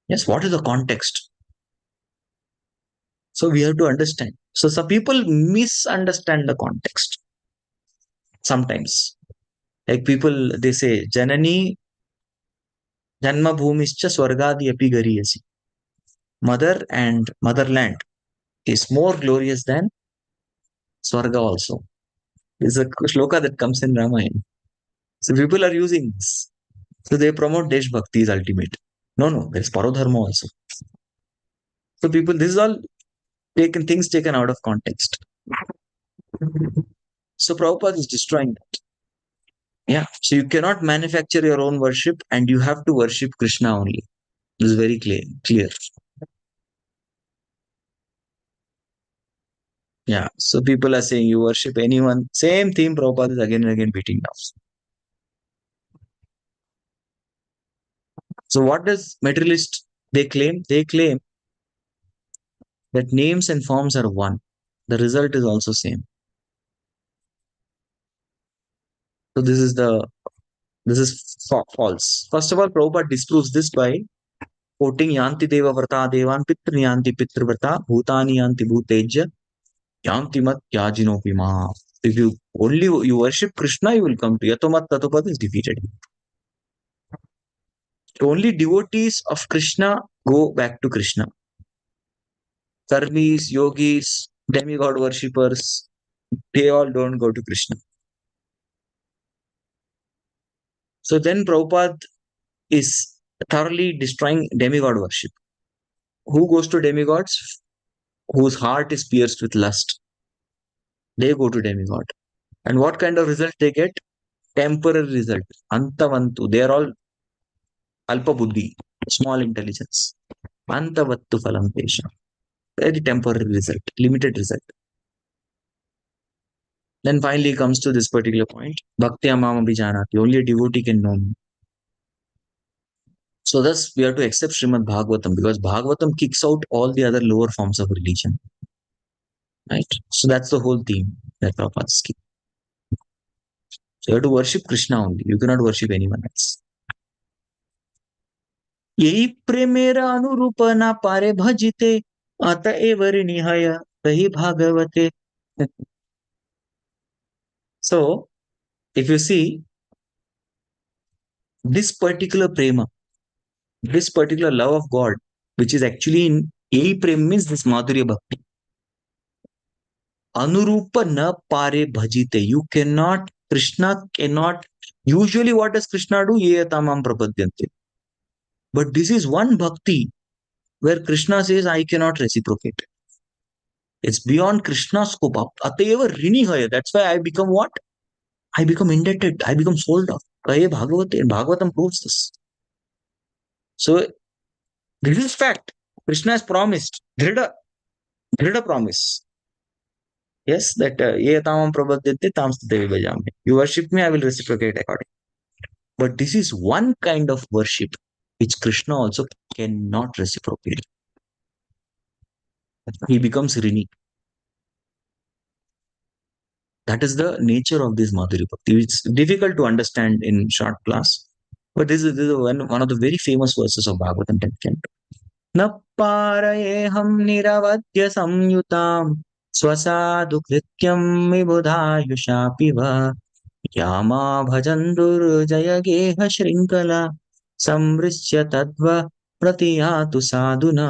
Yes, what is the context? So we have to understand. So some people misunderstand the context. Sometimes. Like people, they say, Janani Janma Bhumischa Swargadi Api Gariyasi. Mother and motherland is more glorious than Swarga also. This is a shloka that comes in Ramayana. So people are using this. So they promote Desh Bhakti is ultimate. No, no, there's Parodharma also. So people, this is all things taken out of context. So Prabhupada is destroying that. Yeah. So you cannot manufacture your own worship and you have to worship Krishna only. This is very clear. Yeah. So people are saying you worship anyone. Same theme Prabhupada is again and again beating down. So what does materialist they claim? They claim that names and forms are one. The result is also same. So this is false. First of all, Prabhupada disproves this by quoting Yanti Deva Vrata Devan Pitri Yanti Pitri Vrata Bhutani Yanti Bhuteja Yanti Mat Yajinopima. If you only you worship Krishna, you will come to Yatomat Tatopat is defeated. Only devotees of Krishna go back to Krishna. Karmis, yogis, demigod worshippers, they all don't go to Krishna. So then Prabhupada is thoroughly destroying demigod worship. Who goes to demigods? Whose heart is pierced with lust. They go to demigod. And what kind of result they get? Temporary result. Antavantu. They are all alpa buddhi, small intelligence. Antavattu phalam tesha. Very temporary result, limited result. Then finally comes to this particular point. Bhakti amam abhijanati. Only a devotee can know me. So thus we have to accept Srimad Bhagavatam because Bhagavatam kicks out all the other lower forms of religion. Right? So that's the whole theme that Prabhupada is keeping. So you have to worship Krishna only. You cannot worship anyone else. यही प्रेमेर अनुरूप ना पारे भजिते अतएव निहय कही भागवते. So if you see this particular prema, this particular love of God, which is actually in Yehi prem means this Madhurya Bhakti. Anurupa na pare bhajite. You cannot, Krishna cannot. Usually what does Krishna do? Ye tamam prapadyante. But this is one bhakti where Krishna says, I cannot reciprocate. It's beyond Krishna's scope. Ateva rini haya. That's why I become what? I become indebted. I become sold off. Kahe Bhagavate. And Bhagavatam proves this. So this is fact. Krishna has promised. Dhrida promise. Yes, that ye tamam prapadyante tamstate vibhajami. You worship me, I will reciprocate accordingly. But this is one kind of worship which Krishna also cannot reciprocate. He becomes Rini. That is the nature of this Madhurya Bhakti. It's difficult to understand in short class. But this is one of the very famous verses of Bhagavatam 10th canto. न पारयेऽहं निरवद्य संयुतां स्वसाधु कृत्यं विबुधायुषापि वा यामा भजन् दुर्जय गेह शृङ्खला संवृश्य तद्व प्रतियातु साधुना.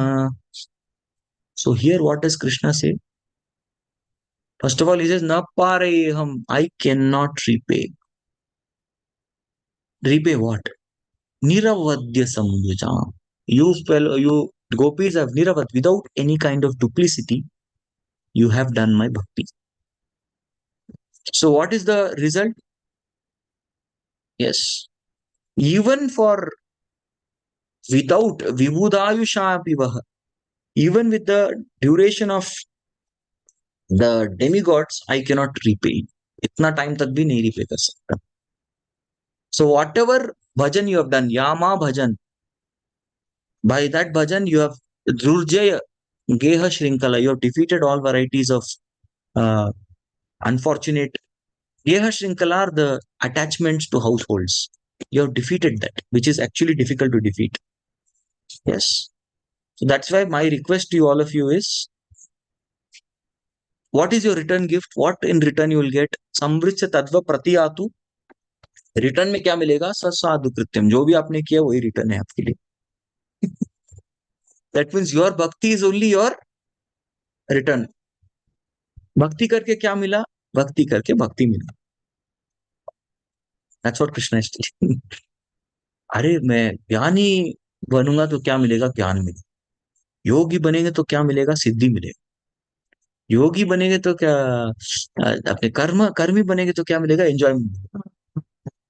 So here what does Krishna say? First of all, he says, Na parayeham, I cannot repay. Repay what? Niravadya samyujam. You gopis have niravad, without any kind of duplicity, you have done my bhakti. So what is the result? Yes. Even for without vibhudayusha pivaha, even with the duration of the demigods, I cannot repay. Itna time tak bhi nahi repay kar sakta. So whatever bhajan you have done, yama bhajan, by that bhajan you have durjaya geha shrinkala, you have defeated all varieties of uh, unfortunate. Geha shrinkala are the attachments to households. You have defeated that, which is actually difficult to defeat. Yes. So that's why my request to all of you is, what is your return gift? What in return you will get? Samvritya tadva pratiyatu. Return में क्या मिलेगा? ससाधु कृत्यम. जो भी आपने किया वही return है आपके लिए. That means your bhakti is only your return. भक्ति करके क्या मिला? भक्ति करके भक्ति मिला. That's what Krishna is teaching. अरे मैं ज्ञानी बनूंगा तो क्या मिलेगा? ज्ञान मिलेगा. योगी बनेंगे तो क्या मिलेगा? सिद्धि मिलेगा. योगी बनेंगे तो क्या, अपने कर्मी बनेंगे तो क्या मिलेगा? एंजॉयमेंट मिलेगा.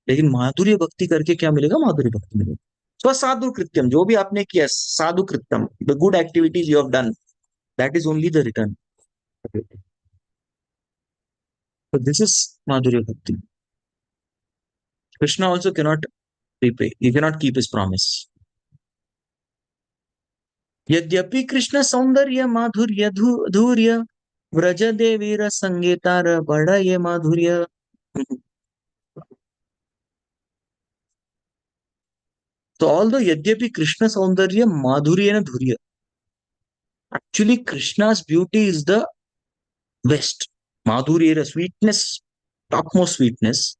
लेकिन माधुर्य भक्ति करके क्या मिलेगा? माधुर्य भक्ति मिलेगा. स्व साधु कृत्यम, जो भी आपने किया साधु कृत्यम, the good activities you have done, that is only the return. So this is Madhurya Bhakti. Krishna also cannot repay. He cannot keep his promise. यद्यपि कृष्ण सौंदर्य माधुर्य धूर्य व्रज देवीर संगीतार बड़ा ये माधुर्य. So although यद्यपि कृष्ण सौंदर्य माधुर्य धूर्य, actually Krishna's beauty is the best. Madhurya, sweetness, topmost sweetness,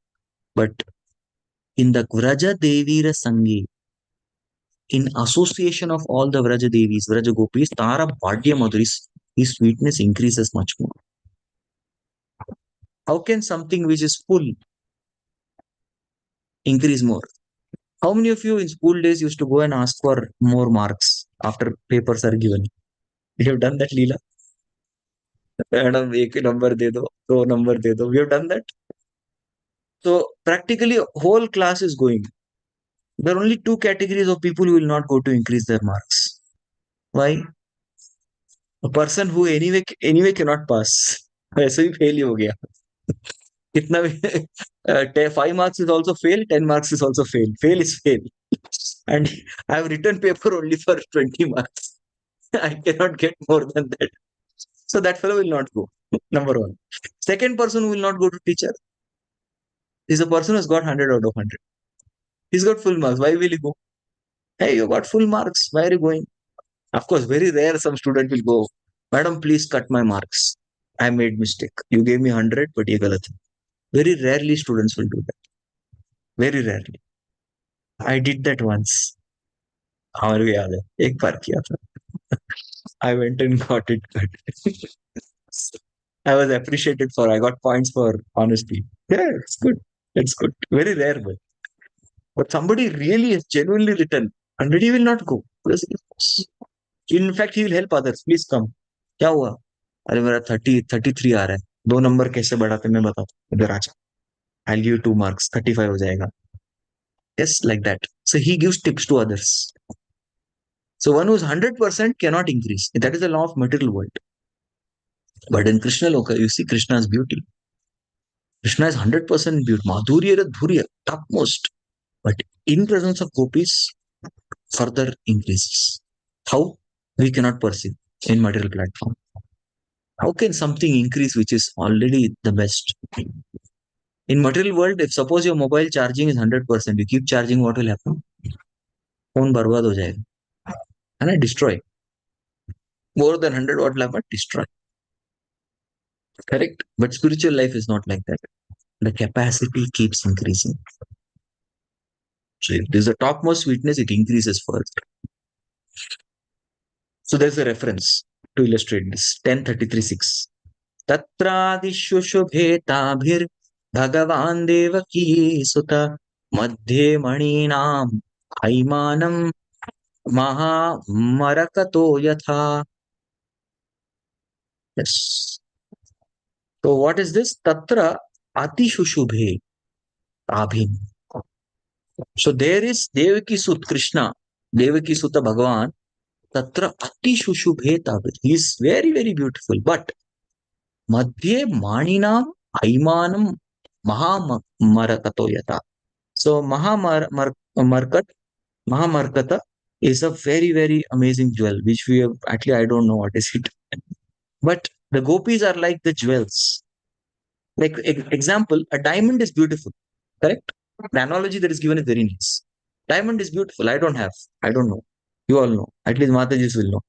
but in the Vraja Devira Sangi, in association of all the Vraja Devis, Vraja Gopis, Tara Bhadya Madhuris, his sweetness increases much more. How can something which is full increase more? How many of you in school days used to go and ask for more marks after papers are given? You have done that, Leela? Madam, एक number दे दो, दो number दे दो. We have done that. So practically whole class is going. There are only two categories of people who will not go to increase their marks. Why? A person who anyway cannot pass. ऐसे ही fail ही हो गया. कितना भी 5 marks is also fail, 10 marks is also fail. Fail is fail. And I have written paper only for 20 marks. I cannot get more than that. So that fellow will not go. Number one. Second person who will not go to teacher is a person who has got 100 out of 100. He's got full marks. Why will he go? Hey, you got full marks. Why are you going? Of course, very rare some student will go, Madam, please cut my marks. I made mistake. You gave me 100, but ye galat hai. Very rarely students will do that. Very rarely. I did that once. हमारे को याद है, एक बार किया था. I went and got it cut. I was appreciated for, I got points for honesty. Yeah, it's good. It's good. Very rare, but somebody really has genuinely written, 100 he will not go. In fact, he will help others. Please come. क्या हुआ? अरे मेरा 33 आ रहा है. 2 number कैसे बढ़ाते मैं बताता हूँ. इधर आजा. I'll give you 2 marks. 35 हो जाएगा. Yes, like that. So he gives tips to others. So one who's 100% cannot increase. That is the law of material world. But in Krishna Loka, you see Krishna's beauty. Krishna is 100% beauty. Madhurya, Dhurya, topmost. But in presence of gopis, further increases. How? We cannot perceive in material platform. How can something increase which is already the best? In material world, if suppose your mobile charging is 100%, you keep charging, what will happen? Phone बर्बाद हो जाएगा, है ना, destroy. More than 100, what will happen? Destroy. Correct? But spiritual life is not like that. The capacity keeps increasing. So if there's a topmost sweetness, it increases first. So there's a reference to illustrate this. 10:33:6. तत्रादिषु शुभेताभिर् भगवान् देवकी सुत मध्ये मणीनां हैमानं महामरकतो यथा. Yes. So what is this? Tatra atishusubhe abhin. So there is Devaki Sut Krishna, Devaki Sutta Bhagavan, Tatra atishusubhe tabir. He is very, very beautiful. But Madhye Maninam Aimanam Mahamarakato Yata. So Mahamarkata is a very, very amazing jewel, which we have actually, I don't know what is it. But the gopis are like the jewels. Like example, a diamond is beautiful, correct? The analogy that is given is very nice. Diamond is beautiful. I don't have. I don't know. You all know. At least Matajis will know.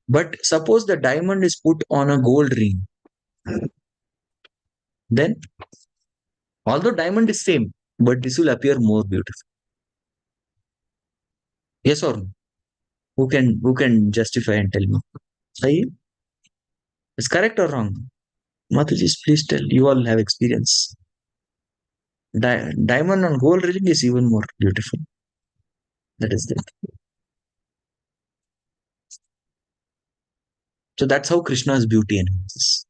But suppose the diamond is put on a gold ring, then although diamond is same, but this will appear more beautiful. Yes or no? Who can justify and tell me? Sahi? Is correct or wrong? Matajis, please tell. You all have experience. Diamond on gold ring is even more beautiful. That is it. So that's how Krishna's beauty enhances.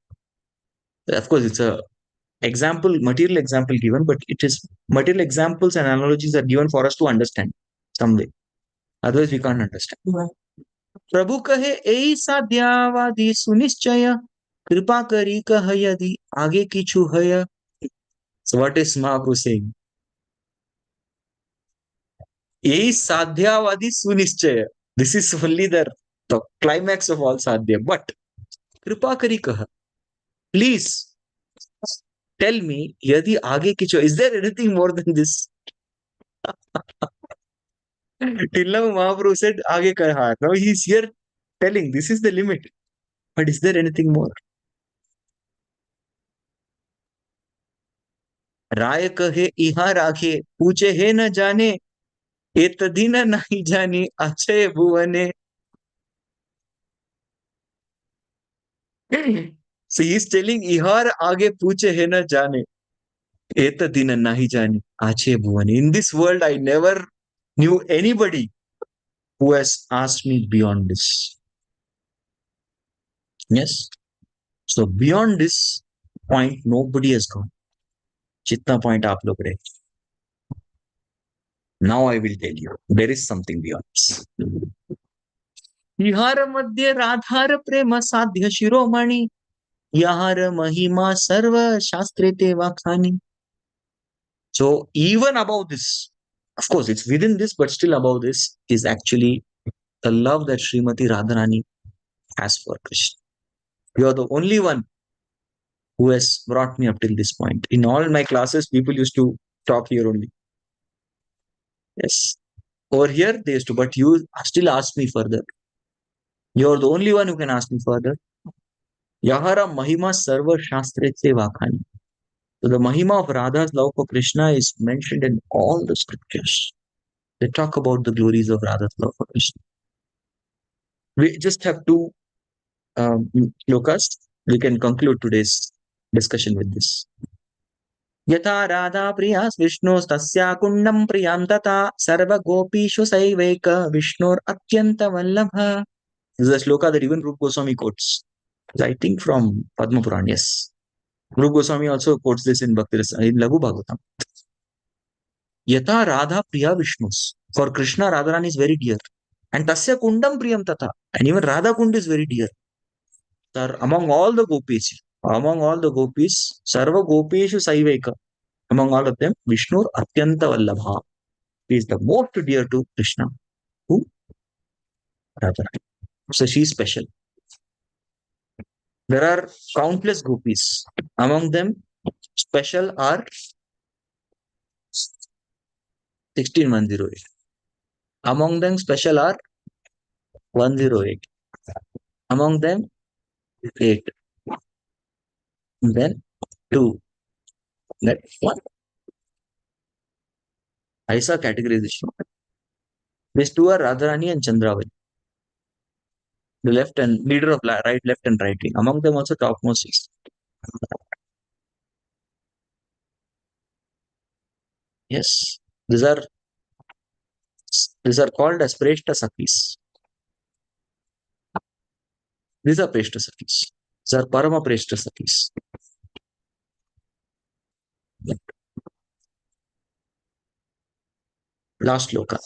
Of course, it's a example, material example given, but it is material examples and analogies are given for us to understand some way. Otherwise, we can't understand. प्रभु कहे ऐ साध्यावादी सुनिश्चय कृपा करी कह यदि आगे किछु हय. So what is Mahaprabhu saying? I साध्यावादी सुनिश्चय. This is only the climax of all sadhya. But कृपा करी कह. Please tell me, yadi aage kichu. Is there anything more than this? Till now, Mahaprabhu said, aage kar. Now he's here telling this is the limit. But is there anything more? राय कहे इहा राखे पूछे हे न जाने एत दिन नहीं जाने Akshay भुवने. So he's telling ihar aage पूछे हे न जाने एत दिन नहीं जाने ache bhuvane. In this world, I never knew anybody who has asked me beyond this. Yes. So beyond this point, nobody has gone. Chitna point aap log rahe. Now I will tell you, there is something beyond this. Ihar madhya radhar prema sadhya shiromani yahar mahima sarva shastrete vakhani. So even above this, of course, it's within this, but still above this is actually the love that Srimati Radharani has for Krishna. You are the only one who has brought me up till this point. In all my classes, people used to talk here only. Yes. Over here, they used to, but you still ask me further. You're the only one who can ask me further. Yahara Mahima Sarva Shastrete Vakhani. So the Mahima of Radha's love for Krishna is mentioned in all the scriptures. They talk about the glories of Radha's love for Krishna. We just have two shlokas. We can conclude today's discussion with this. यथा राधा प्रिया विष्णोस्तस्या कुण्डं प्रियां तथा सर्वगोपीषु सैवैक विष्णोरत्यन्तवल्लभः. This is a shloka that even Rupa Goswami quotes. I think from Padma Puran, yes. Rupa Goswami also quotes this in Bhakti in Laghu Bhagavatam. Yata Radha Priya Vishnus. For Krishna, Radharani is very dear. And Tasya Kundam Priyam Tata. And even Radha Kund is very dear. Among all the gopis, Sarva Gopeshu Saiveka. Among all of them, Vishnu Atyanta Vallabha. is the most dear to Krishna. Who? Radharani. So she's special. There are countless gopis. Among them, special are 16108. Among them, special are 108. Among them, 8. Then 2. Then 1. Aisa categorization. These two are Radharani and Chandravali. The left and leader of right, left and right wing. Among them also topmost is. Yes. These are these are called as Preshta Sakis. These are Preshta Sakis. These are Parama Preshta Sakis. Last loka.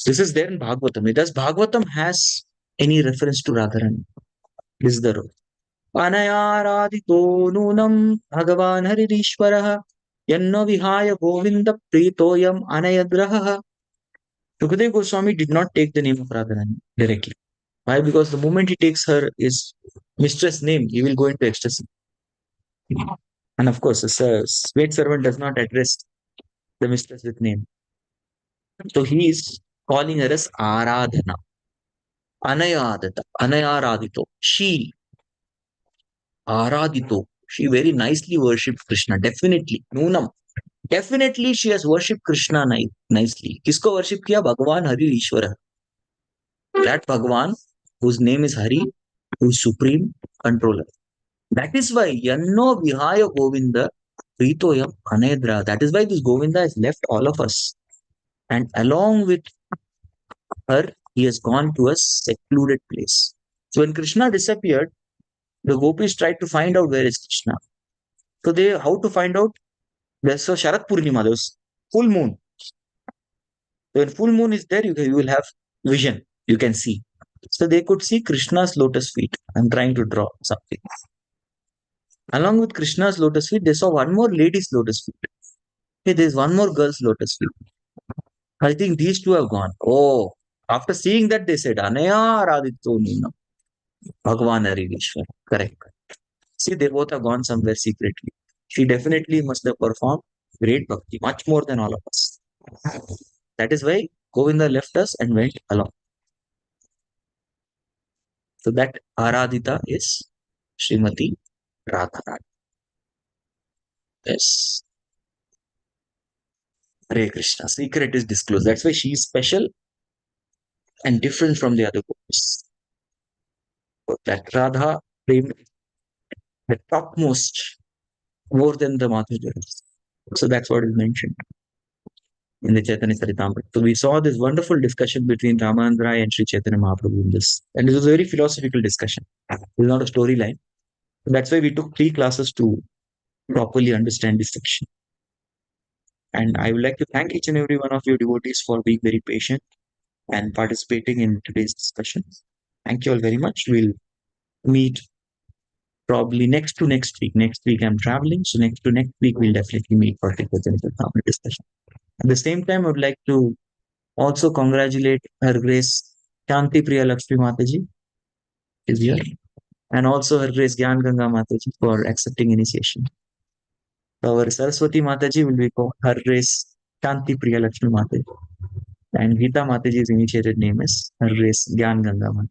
This is there in Bhagavatam. Does Bhagavatam has any reference to Radharani? This is the role. Anayaradito nunam Bhagavan Haririshwaraha Yanno Vihaya Govinda Pritoyam Anayadraha. Sukadeva Goswami did not take the name of Radharani directly. Why? Because the moment he takes her is mistress name, he will go into ecstasy. And of course, a maid servant does not address the mistress with name. So he is calling her as Aradhana. Anayadata, Anayaradito. She, Aradito. She very nicely worshipped Krishna. Definitely. Nunam. Definitely she has worshipped Krishna nicely. Kisko worship kiya? Bhagavan Hari Ishwara. That Bhagavan, whose name is Hari, who is supreme controller. That is why Yanno Vihaya Govinda Pritoyam Anedra. That is why this Govinda has left all of us. And along with her, he has gone to a secluded place. So when Krishna disappeared, the gopis tried to find out where is Krishna. So they how to find out? There's a Sharat Purnima, there's full moon. So when full moon is there, you will have vision. You can see. So they could see Krishna's lotus feet. I'm trying to draw something. Along with Krishna's lotus feet, they saw one more lady's lotus feet. Hey, there's one more girl's lotus feet. I think these two have gone. Oh, after seeing that, they said, Anaya Radityo Nina. Bhagavan Arivishwar. Correct. See, they both have gone somewhere secretly. She definitely must have performed great bhakti, much more than all of us. That is why Govinda left us and went along. So that Aradhita is Srimati Radharani. Yes. Hare Krishna. Secret is disclosed. That's why she is special and different from the other gopis. That Radha Prem, the topmost, more than the Madhya. So that's what is mentioned in the Chaitanya Charitamrita. So we saw this wonderful discussion between Ramanand Rai and Sri Chaitanya Mahaprabhu in this. And it was a very philosophical discussion. It's not a storyline. That's why we took 3 classes to properly understand this section. And I would like to thank each and every one of you devotees for being very patient and participating in today's discussion. Thank you all very much. We'll meet probably next to next week. Next week I'm traveling, so next to next week we'll definitely meet for the family discussion. At the same time, I would like to also congratulate Her Grace Shanti Priya Lakshmi Mataji is here, and also Her Grace Gyan Ganga Mataji for accepting initiation. Our Saraswati Mataji will be called Her Grace Shanti Priya Lakshmi Mataji, and Geeta Mataji's initiated name is Her Grace Gyan Ganga Mataji.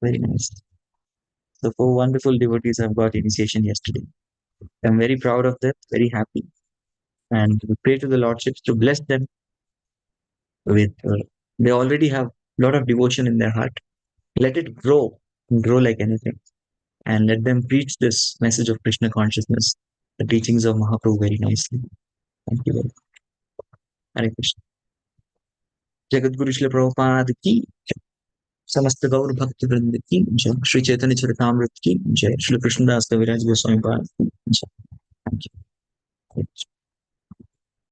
Very nice. The 4 wonderful devotees have got initiation yesterday. I'm very proud of them, very happy. And we pray to the Lordships to bless them with, they already have a lot of devotion in their heart. Let it grow like anything. And let them preach this message of Krishna consciousness, the teachings of Mahaprabhu very nicely. Thank you very much. Hare Krishna. Jagat Guru Shri Prabhupada ki समस्त गौर भक्त वृंद की जय श्री चैतन्य चरितामृत की जय श्री कृष्णदास कविराज गोस्वामी पाद की जय थैंक यू